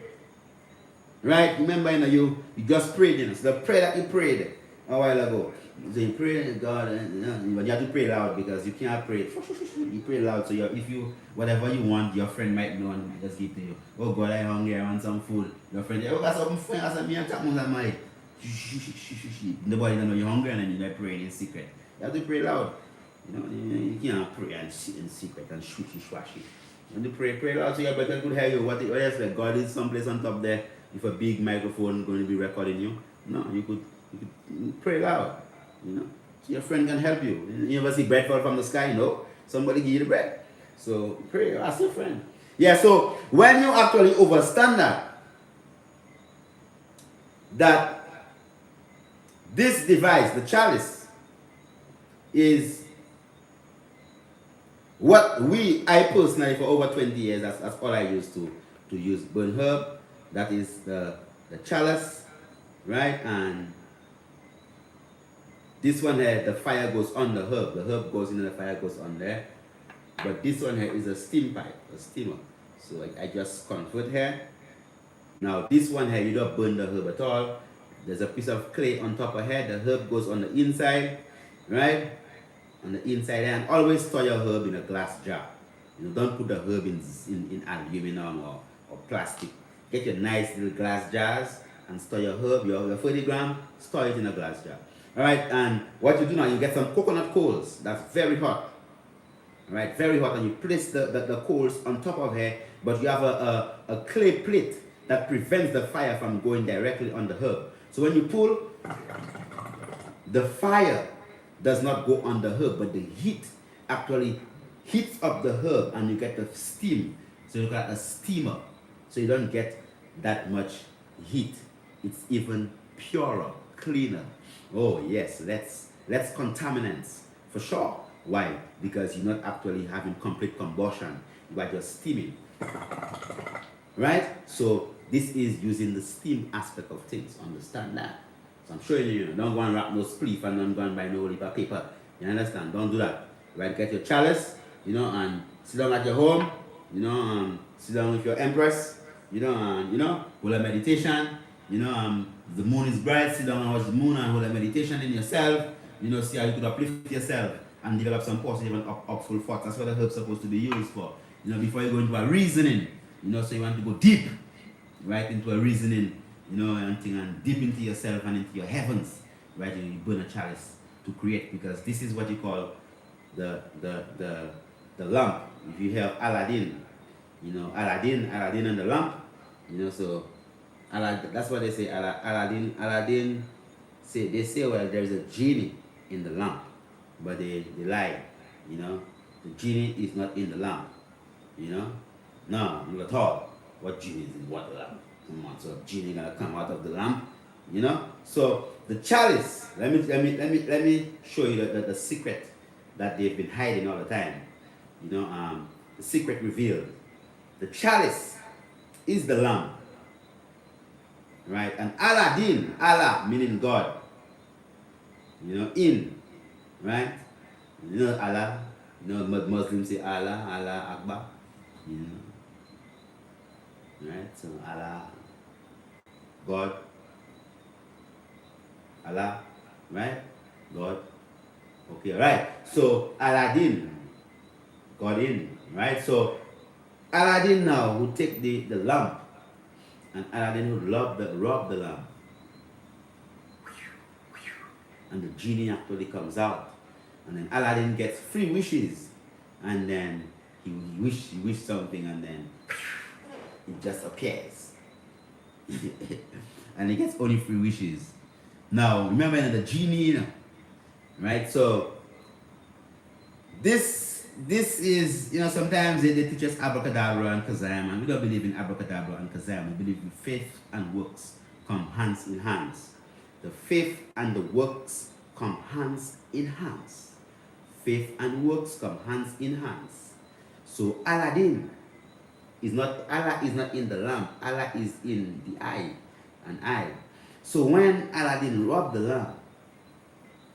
right? Remember, you just prayed, so the prayer that you prayed a while ago. So you pray to God, but you have to pray loud, because you can't pray. You pray loud, so if you whatever you want, your friend might know and just give to you. Oh God, I'm hungry, I want some food. Your friend, oh, got something for you. I said, me and Chapman and my. Nobody don't know you're hungry, and then you might pray in secret. You have to pray loud. You can't pray and sit in secret and swashy. You have to pray loud so your brother could hear you. What else? Like God is someplace on top there with a big microphone going to be recording you. No, you could pray loud. So your friend can help you. You never see bread fall from the sky, somebody give you the bread. So pray, ask your friend. Yeah, so when you actually understand that this device, the chalice, is what I personally, for over 20 years, that's all I used to use. Burn herb, that is the chalice, right? And this one here, the fire goes on the herb. The herb goes in and the fire goes on there. But this one here is a steam pipe, a steamer. So I just convert here. Now this one here, you don't burn the herb at all. There's a piece of clay on top of here. The herb goes on the inside, right? On the inside, and always store your herb in a glass jar. You know, don't put the herb in aluminum or plastic. Get your nice little glass jars and store your herb, your 40 gram, store it in a glass jar. Alright, and what you do now, you get some coconut coals that's very hot. Alright, very hot, and you place the coals on top of here, but you have a clay plate that prevents the fire from going directly on the herb. So when you pull, the fire does not go on the herb, but the heat actually heats up the herb and you get the steam. So you got a steamer. So you don't get that much heat. It's even purer, cleaner. Oh yes, that's contaminants for sure. Why? Because you're not actually having complete combustion. You are just steaming. Right? So this is using the steam aspect of things. Understand that? So I'm showing you, don't go and wrap no spleef and don't go and buy no liver paper. You understand? Don't do that. Right? Get your chalice, and sit down at your home, sit down with your empress, and hold a meditation. The moon is bright, sit down and watch the moon and hold a meditation in yourself. See how you could uplift yourself and develop some positive and upful thoughts. That's what the herb's supposed to be used for. Before you go into a reasoning, so you want to go deep, right, into a reasoning, and deep into yourself and into your heavens, right? You burn a chalice to create, because this is what you call the lamp. If you have Aladdin, Aladdin and the lamp, so that's what they say. Aladdin they say, well, there's a genie in the lamp, but they lie. The genie is not in the lamp. No, not at all. What genie is in what lamp? Come on, so genie gonna come out of the lamp, So the chalice. Let me show you the secret that they've been hiding all the time. The secret revealed. The chalice is the lamp, right? And Aladdin, Allah meaning God. In, right? Allah. Muslims say Allah, Allah Akbar. Right? So Allah, God, Allah, right? God. Okay, right. So Aladdin, God in, right? So Aladdin now would take the lamp, and Aladdin would rub the lamp. And the genie actually comes out. And then Aladdin gets 3 wishes. And then he wished something, and then it just appears. And he gets only 3 wishes. Now, remember the genie, right? So this is, sometimes they teach us abracadabra and kazam, and we don't believe in abracadabra and kazam. We believe in faith and works come hands in hands. The faith and the works come hands in hands. Faith and works come hands in hands. So Aladdin Allah is not in the lamp. Allah is in the eye, an eye. So when Aladdin rubbed the lamp,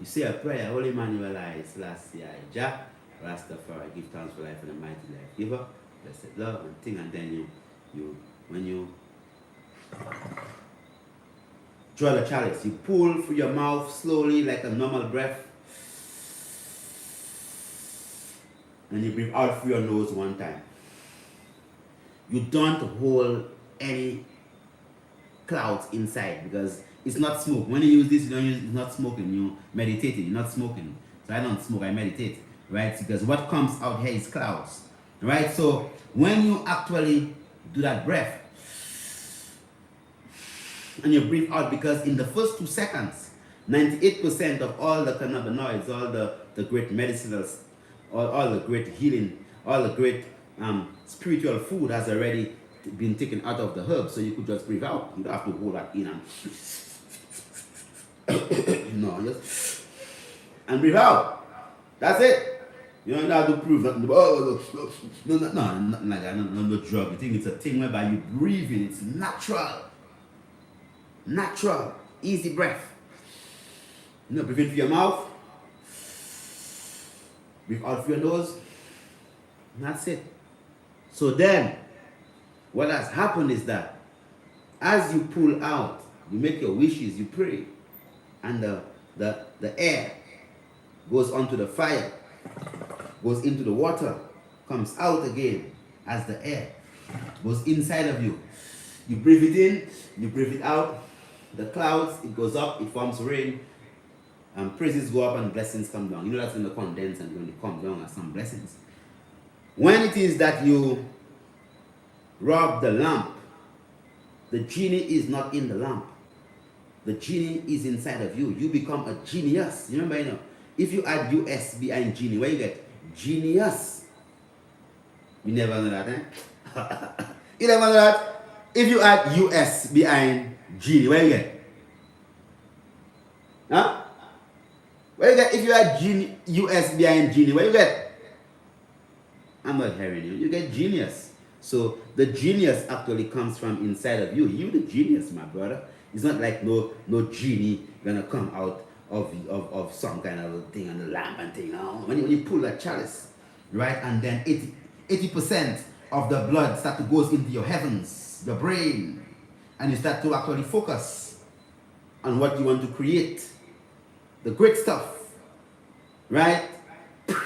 you say a prayer, Holy Emmanuel I, Selassie I, Jah, Rastafari, give thanks for life and a mighty life giver, blessed love and thing, and then when you draw the chalice, you pull through your mouth slowly like a normal breath, and you breathe out through your nose one time. You don't hold any clouds inside, because it's not smoke. When you use this, it's not smoking. You meditating, you're not smoking. So I don't smoke, I meditate, right? Because what comes out here is clouds, right? So when you actually do that breath, and you breathe out, because in the first 2 seconds, 98% of all the cannabinoids, all the great medicinals, all the great healing, all the great spiritual food has already been taken out of the herb. So you could just breathe out. You don't have to hold that in and and breathe out. That's it. You don't have to prove nothing. No, nothing like that. No drug. You think it's a thing whereby you breathe in. It's natural, easy breath. Breathe in through your mouth, breathe out through your nose, and that's it. So then, what has happened is that as you pull out, you make your wishes, you pray, and the air goes onto the fire, goes into the water, comes out again as the air goes inside of you. You breathe it in, you breathe it out. The clouds, it goes up, it forms rain, and praises go up and blessings come down. You know that's going to condense and going to come down as some blessings. When it is that you rub the lamp, the genie is not in the lamp. The genie is inside of you. You become a genius. You remember, if you add US behind genie, where you get? Genius. You never know that, eh? You never know that? If you add US behind genie, where you get? Huh? Where you get? If you add genie, US behind genie, where you get? I'm not hearing you. You get genius. So the genius actually comes from inside of you. You the genius, my brother. It's not like no genie gonna come out of some kind of thing on the lamp and thing. No. When you pull that chalice, right, and then 80% of the blood start to goes into your heavens, your brain, and you start to actually focus on what you want to create, the great stuff, right? You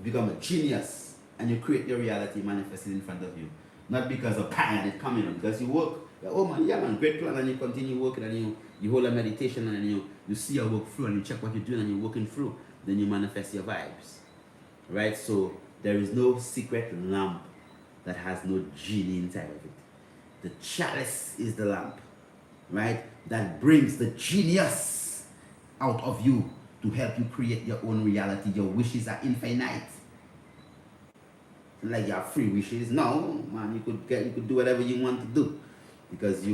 become a genius, and you create your reality manifested in front of you. Not because of pain it coming on, because you work. Oh man, yeah man, great plan, and you continue working, and you hold a meditation, and you see your work through, and you check what you're doing, and you're working through. Then you manifest your vibes, right? So there is no secret lamp that has no genie inside of it. The chalice is the lamp, right? That brings the genius out of you to help you create your own reality. Your wishes are infinite. Like you have free wishes. No, man, you could do whatever you want to do. Because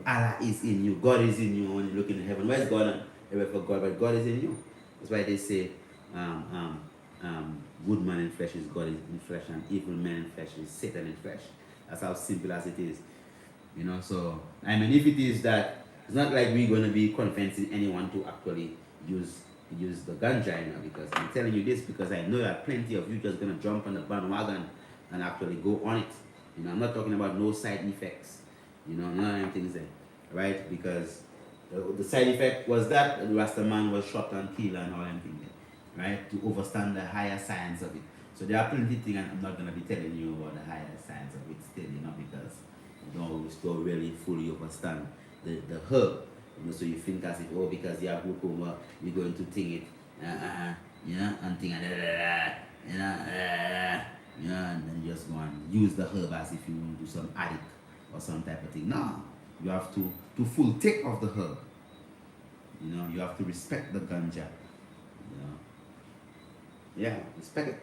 Allah is in you, God is in you. When you look in heaven, where's God? Everywhere for God, but God is in you. That's why they say, good man in flesh is God in flesh, and evil man in flesh is Satan in flesh. That's how simple as it is. So I mean, if it is that, it's not like we're going to be convincing anyone to actually use the ganja, because I'm telling you this because I know that plenty of you just going to jump on the bandwagon and actually go on it. I'm not talking about no side effects. None of them things there, right? Because the side effect was that the Rasta man was shot and killed and all them things there, right? To overstand the higher science of it. So there are plenty of things, and I'm not going to be telling you about the higher science of it still, because you don't really fully understand the herb. So you think as if, because you have glaucoma, you're going to think it, and think, and then you just go and use the herb as if you want to do some addict or some type of thing. No, you have to full take of the herb. You have to respect the ganja. Yeah, respect it.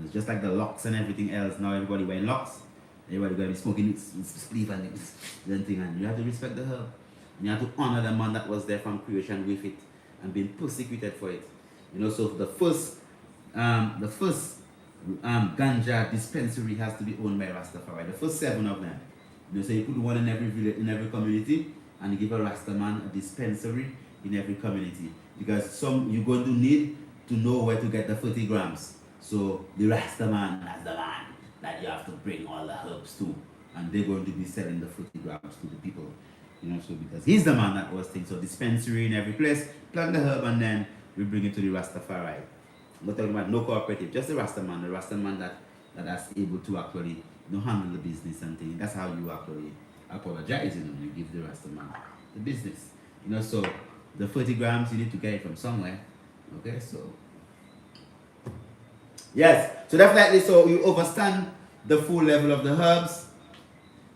It's just like the locks and everything else. Now everybody wearing locks. Everybody gonna be smoking spliff and thing, and you have to respect the herb. And you have to honor the man that was there from creation with it and being persecuted for it. So the first ganja dispensary has to be owned by Rastafari. The first 7 of them. So you put one in every village, in every community, and you give a Rasta man a dispensary in every community. Because you're going to need to know where to get the 30 grams. So the Rasta man has the man that you have to bring all the herbs to, and they're going to be selling the 30 grams to the people. So because he's the man that was things. So dispensary in every place, plant the herb, and then we bring it to the Rastafari. I'm not talking about no cooperative, just the Rasta man that's able to actually handle the business and things. That's how you actually apologize. You give the Rasta man the business. So the 30 grams you need to get it from somewhere. Okay, so yes, so definitely. So you understand the full level of the herbs.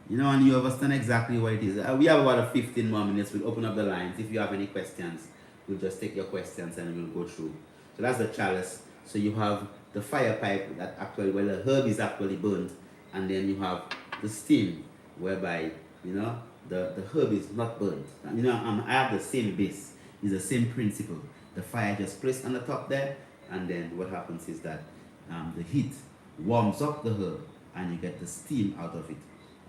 And you understand exactly what it is. We have about 15 more minutes. We'll open up the lines. If you have any questions, we'll just take your questions and we'll go through. So that's the chalice. So you have the fire pipe that actually, where the herb is actually burnt, and then you have the steam, whereby the herb is not burnt. I have the same base. It's the same principle. The fire just placed on the top there, and then what happens is that the heat warms up the herb, and you get the steam out of it.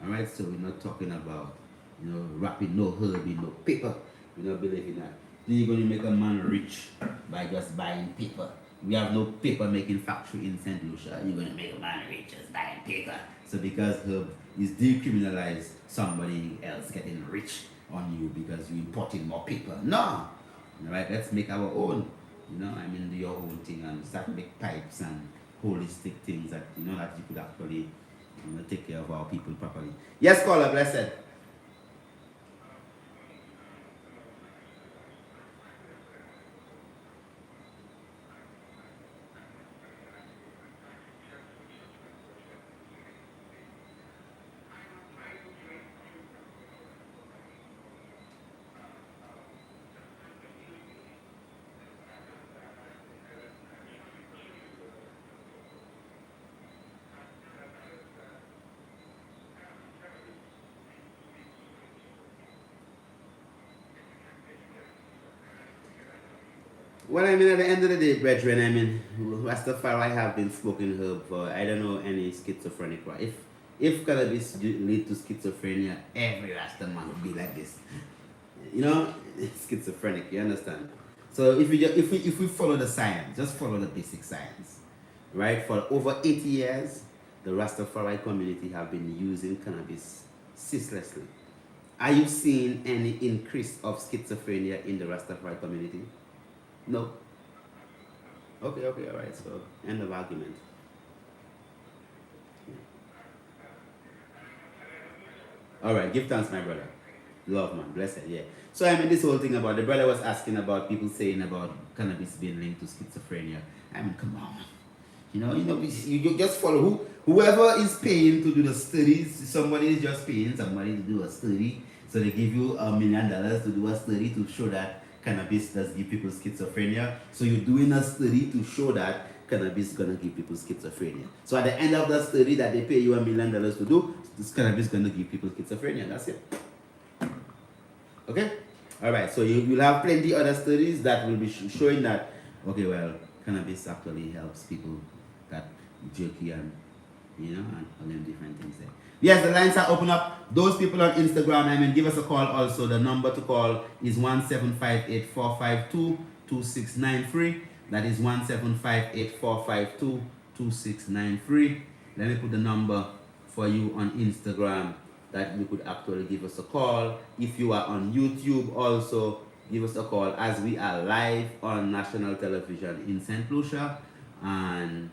Alright, so we're not talking about, wrapping no herb in no paper. We don't believe in that. Then you're going to make a man rich by just buying paper. we have no paper making factory in St. Lucia. You're going to make a man rich just buying paper. So because herb is decriminalized, somebody else getting rich on you because you importing more paper. No. Right? Let's make our own. Do your own thing and start make pipes and holistic things that that you could actually take care of our people properly. Yes, caller, blessed. Well, at the end of the day, brethren, Rastafari have been smoking herb for, I don't know any schizophrenic. Right? If cannabis lead to schizophrenia, every Rasta man would be like this. Schizophrenic, you understand? So if we follow the science, just follow the basic science, right? For over 80 years, the Rastafari community have been using cannabis ceaselessly. Are you seeing any increase of schizophrenia in the Rastafari community? No. Okay, all right. So end of argument. All right, give thanks, my brother. Love, man, blessed, yeah. So this whole thing about the brother was asking about people saying about cannabis being linked to schizophrenia. Come on. You just follow whoever is paying to do the studies. Somebody is just paying somebody to do a study, so they give you $1 million to do a study to show that cannabis does give people schizophrenia. So you're doing a study to show that cannabis is gonna give people schizophrenia. So at the end of the study that they pay you $1 million to do, this cannabis is gonna give people schizophrenia. That's it. Okay? Alright, so you'll have plenty other studies that will be showing that, okay, well, cannabis actually helps people that jerky and and all them different things there. Yes, the lines are open up. Those people on Instagram, give us a call also. The number to call is 1-758-452-2693. That is 1-758-452-2693. Let me put the number for you on Instagram that you could actually give us a call. If you are on YouTube also, give us a call as we are live on national television in St. Lucia, and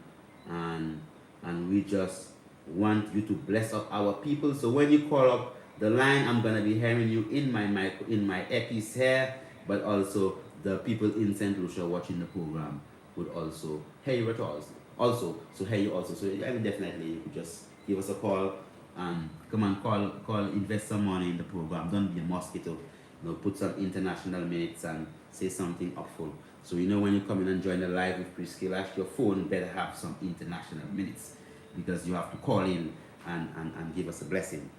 we just want you to bless up our people. So when you call up the line, I'm gonna be hearing you in my mic, in my earpiece here, but also the people in St. Lucia watching the program would also hear you also. So hear you also. So definitely you could just give us a call and come and call, invest some money in the program. Don't be a mosquito. Put some international minutes and say something upful. So when you come in and join the live with Priscilla, your phone better have some international minutes, because you have to call in and give us a blessing.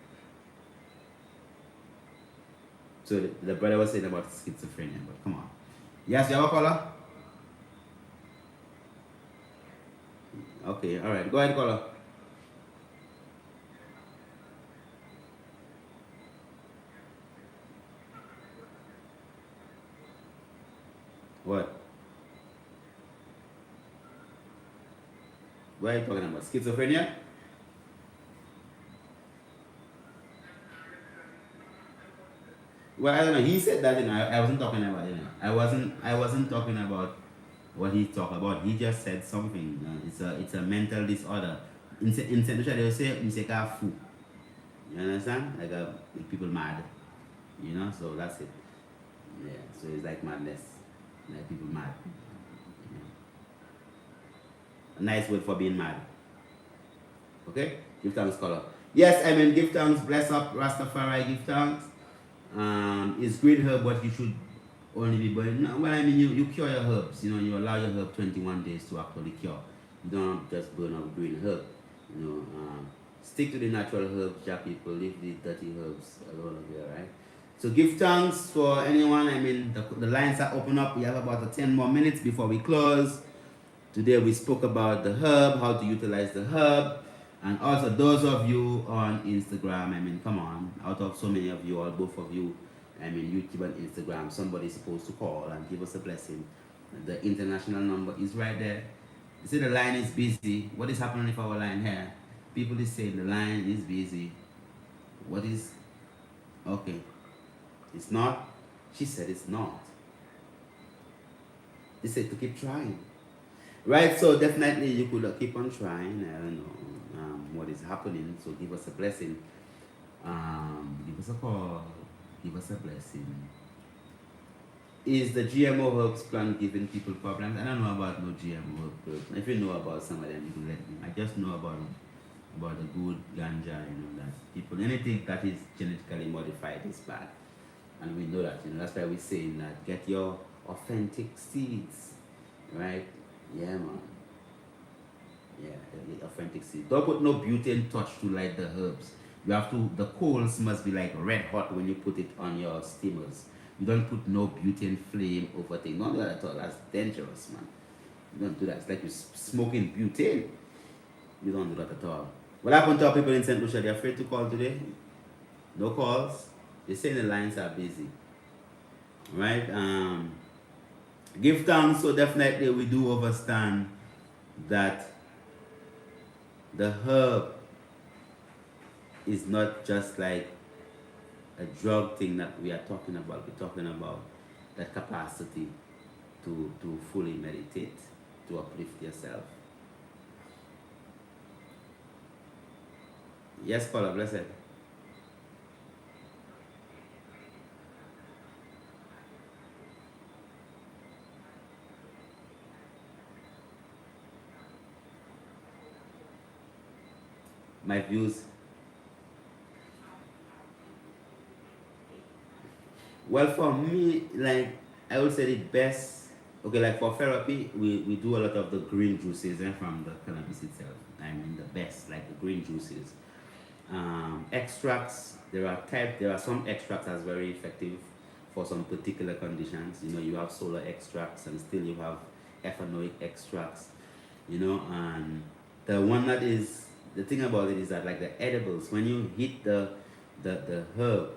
So the brother was saying about schizophrenia, but come on. Yes, you have a caller? Okay, all right. Go ahead, caller. What? What are you talking about? Schizophrenia? Well, I don't know. He said that, I wasn't talking about, I wasn't talking about what he talked about. He just said something. It's a mental disorder. In St. Lucia, they will say, it's like a fool. You understand? Like people mad. So that's it. Yeah, so it's like madness. Like people mad. A nice word for being mad. Okay? Give thanks, caller. Yes, give thanks, bless up, Rastafari, give thanks. It's green herb, but you should only be burning. Well, you cure your herbs. You allow your herb 21 days to actually cure. You don't just burn up green herb. Stick to the natural herbs, Jack people. Leave the dirty herbs alone here, right? So give thanks for anyone. The lines are open up. We have about 10 more minutes before we close. Today we spoke about the herb, how to utilize the herb. And also those of you on Instagram, come on. Out of so many of you, or both of you, YouTube and Instagram, somebody's supposed to call and give us a blessing. The international number is right there. You see the line is busy. What is happening if our line here? People is saying the line is busy. What is okay? It's not. She said it's not. They said to keep trying. Right, so definitely you could keep on trying. I don't know what is happening. So give us a blessing. Give us a call. Give us a blessing. Is the GMO herbs plant giving people problems? I don't know about no GMO herbs. If you know about some of them, you can let me. I just know about the good ganja. You know that people anything that is genetically modified is bad, and we know that. You know that's why we're saying that get your authentic seeds, right? Yeah, man. Yeah, the authentic seed. Don't put no butane touch to light the herbs. You have to. The coals must be like red hot when you put it on your steamers. You don't put no butane flame over thing. Don't do that at all. That's dangerous, man. You don't do that. It's like you're smoking butane. You don't do that at all. What happened to our people in St. Lucia? They're afraid to call today. No calls. They say the lines are busy. Right? Give thanks. So definitely we do understand that the herb is not just like a drug thing that we are talking about. We're talking about that capacity to fully meditate, to uplift yourself. Yes, caller, blessed. My views. Well, for me, like I would say the best. Okay, like for therapy, we do a lot of the green juices from the cannabis itself. I mean, the best, like the green juices. Extracts. There are some extracts that's very effective for some particular conditions. You know, you have solar extracts, and still you have ethanoic extracts. You know, and the one that is the thing about it is that like the edibles, when you hit the herb,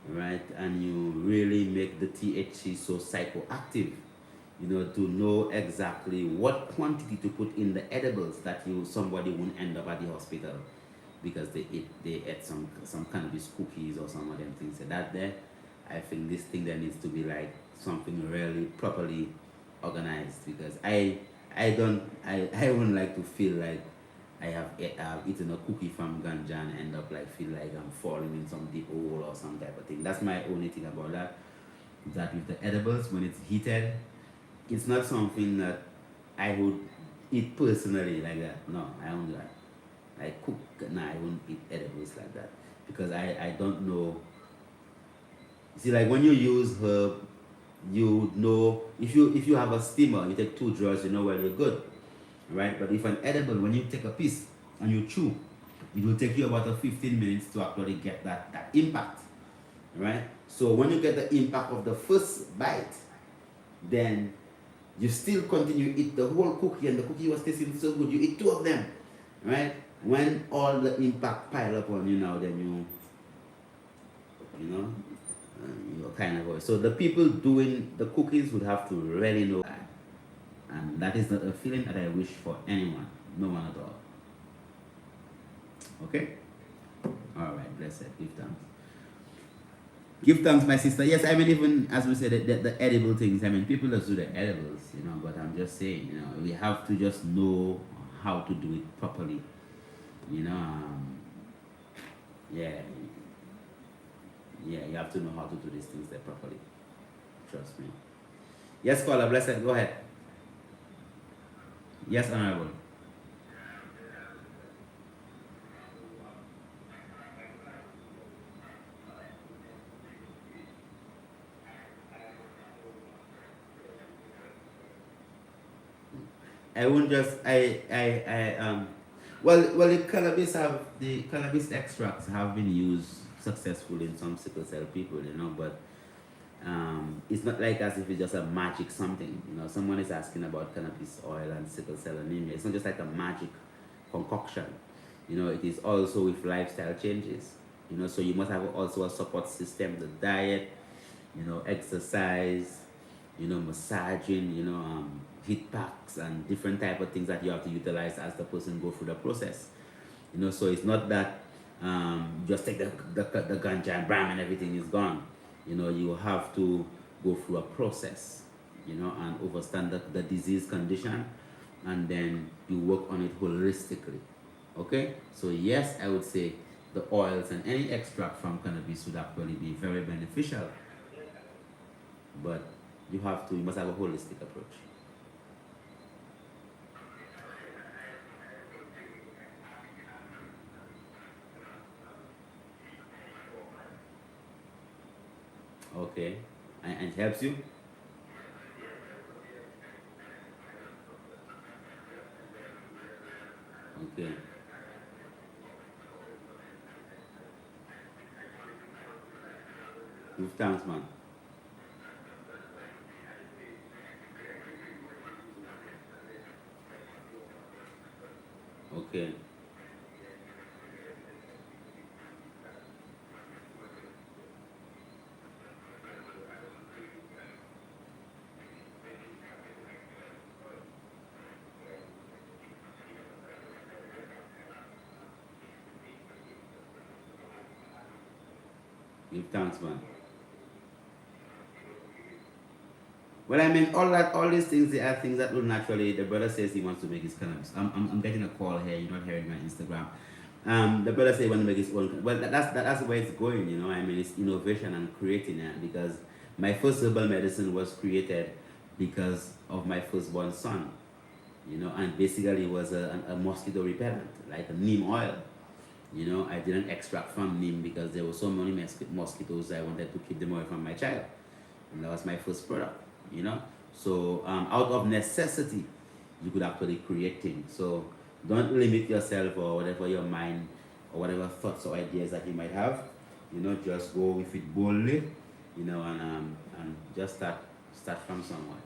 right, and you really make the THC so psychoactive, you know, to know exactly what quantity to put in the edibles that somebody won't end up at the hospital because they ate some cannabis cookies or some of them things. So that there, I think this thing there needs to be like something really properly organized because I wouldn't like to feel like I've eaten a cookie from Ganja and end up like feel like I'm falling in some deep hole or some type of thing. That's my only thing about that. That with the edibles, when it's heated, it's not something that I would eat personally like that. No, I don't do that. I cook, no, I won't eat edibles like that because I don't know. See, like when you use herb, you know if you have a steamer, you take 2 draws, you know where you're good, right? But if an edible, when you take a piece and you chew, it will take you about 15 minutes to actually get that impact, right? So when you get the impact of the first bite, then you still continue to eat the whole cookie and the cookie was tasting so good, you eat 2 of them, right? When all the impact pile up on you now, then you know, you're kind of, so the people doing the cookies would have to really know that. And that is not a feeling that I wish for anyone, no one at all. Okay? Alright, blessed. Give thanks. Give thanks, my sister. Yes, I mean, even as we said, the edible things, I mean, people just do the edibles, you know, but I'm just saying, you know, we have to just know how to do it properly. You know, yeah, you have to know how to do these things there properly. Trust me. Yes, caller, blessed. Go ahead. Yes, honorable. I won't just well the cannabis extracts have been used successfully in some sickle cell people, you know, but it's not like as if it's just a magic something. You know, someone is asking about cannabis oil and sickle cell anemia. It's not just like a magic concoction. You know, it is also with lifestyle changes. You know, so you must have also a support system, the diet, you know, exercise, massaging, heat packs and different type of things that you have to utilize as the person go through the process. So it's not that just take the ganja and bam and everything is gone. You have to go through a process, and understand the disease condition, and then you work on it holistically. Okay? So yes, I would say the oils and any extract from cannabis would actually be very beneficial, but you must have a holistic approach. Okay? And it helps you? Okay. Give thanks, man. Okay. Give thanks, man. Well, I mean, all these things, they are things that will naturally. The brother says he wants to make his cannabis. I'm getting a call here. You're not hearing my Instagram. The brother says he wants to make his own. Well, that's where it's going. I mean, it's innovation and creating it, because my first herbal medicine was created because of my firstborn son. And basically it was a mosquito repellent, like a neem oil. I didn't extract from neem because there were so many mosquitoes. I wanted to keep them away from my child, and that was my first product. So out of necessity, you could actually create things. So don't limit yourself or whatever your mind or whatever thoughts or ideas that you might have. Just go with it boldly. And just start from somewhere.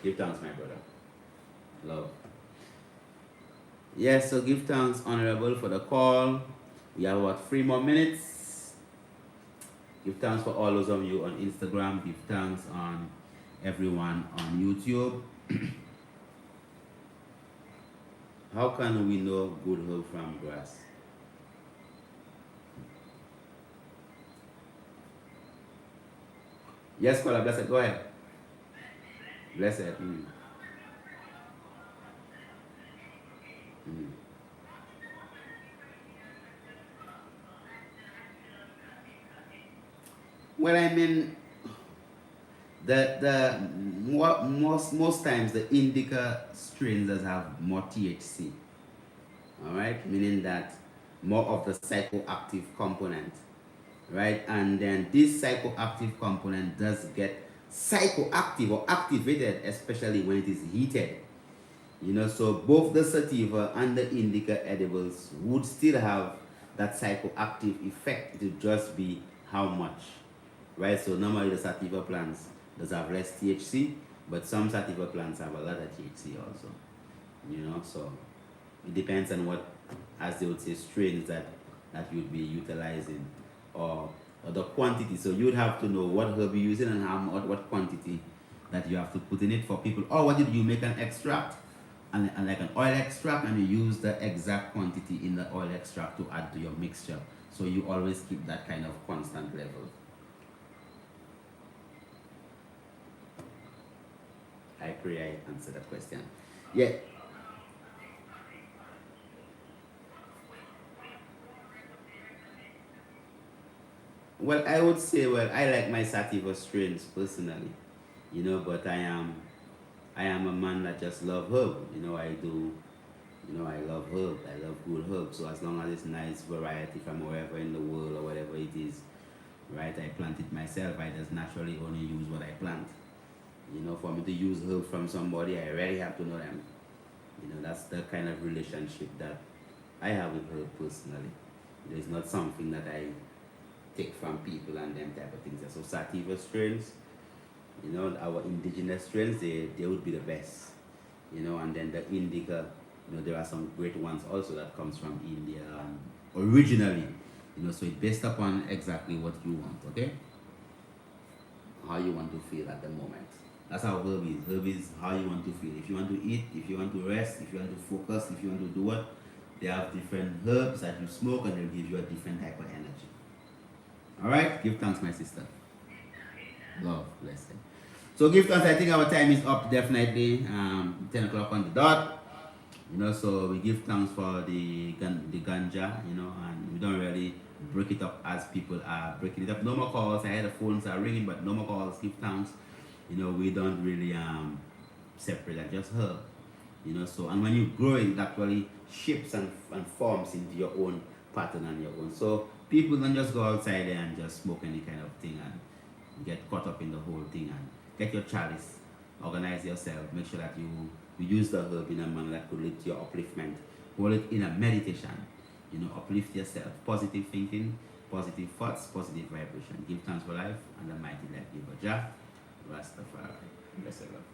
Give thanks, my brother. Love. Yes, so give thanks, Honorable, for the call. We have about 3 more minutes. Give thanks for all those of you on Instagram. Give thanks on everyone on YouTube. How can we know good herb from grass? Yes, Kola, blessed. Go ahead. Blessed. Mm. Well, I mean, the most times the indica strains does have more THC. All right, meaning that more of the psychoactive component, right? And then this psychoactive component does get psychoactive or activated, especially when it is heated. So both the sativa and the indica edibles would still have that psychoactive effect. It would just be how much, right? So normally the sativa plants does have less THC, but some sativa plants have a lot of THC also. So it depends on what, as they would say, strains that you'd be utilizing, or the quantity. So you'd have to know what herb you're using and what quantity that you have to put in it for people. Or what did you make an extract? And like an oil extract, and you use the exact quantity in the oil extract to add to your mixture. So you always keep that kind of constant level. I pray I answered that question. Yeah. Well, I would say, I like my sativa strains personally, but I am a man that just love herb. I do. I love herb. I love good herb. So as long as it's nice variety from wherever in the world or whatever it is, right? I plant it myself. I just naturally only use what I plant. For me to use herb from somebody, I really have to know them. That's the kind of relationship that I have with herb personally. It's not something that I take from people and them type of things. So sativa strains, our indigenous strains, they would be the best. And then the indica, there are some great ones also that comes from India originally. So it's based upon exactly what you want, okay? how you want to feel at the moment. That's how herb is. Herb is how you want to feel. If you want to eat, if you want to rest, if you want to focus, if you want to do what, they have different herbs that you smoke and they'll give you a different type of energy. Alright? Give thanks, my sister. Love, blessing. So give thanks. I think our time is up definitely. 10 o'clock on the dot. So we give thanks for the ganja, and we don't really break it up as people are breaking it up. No more calls. I heard the phones are ringing, but no more calls. Give thanks. We don't really separate that, just herb. So, and when you grow it actually shapes and forms into your own pattern and your own. So people don't just go outside there and just smoke any kind of thing and get caught up in the whole thing. And get your chalice, organize yourself, make sure that you use the herb in a manner that could lead to your upliftment. Hold it in a meditation. Uplift yourself. Positive thinking, positive thoughts, positive vibration. Give thanks for life and the mighty life giver. Jah Rastafari. Bless you, Lord.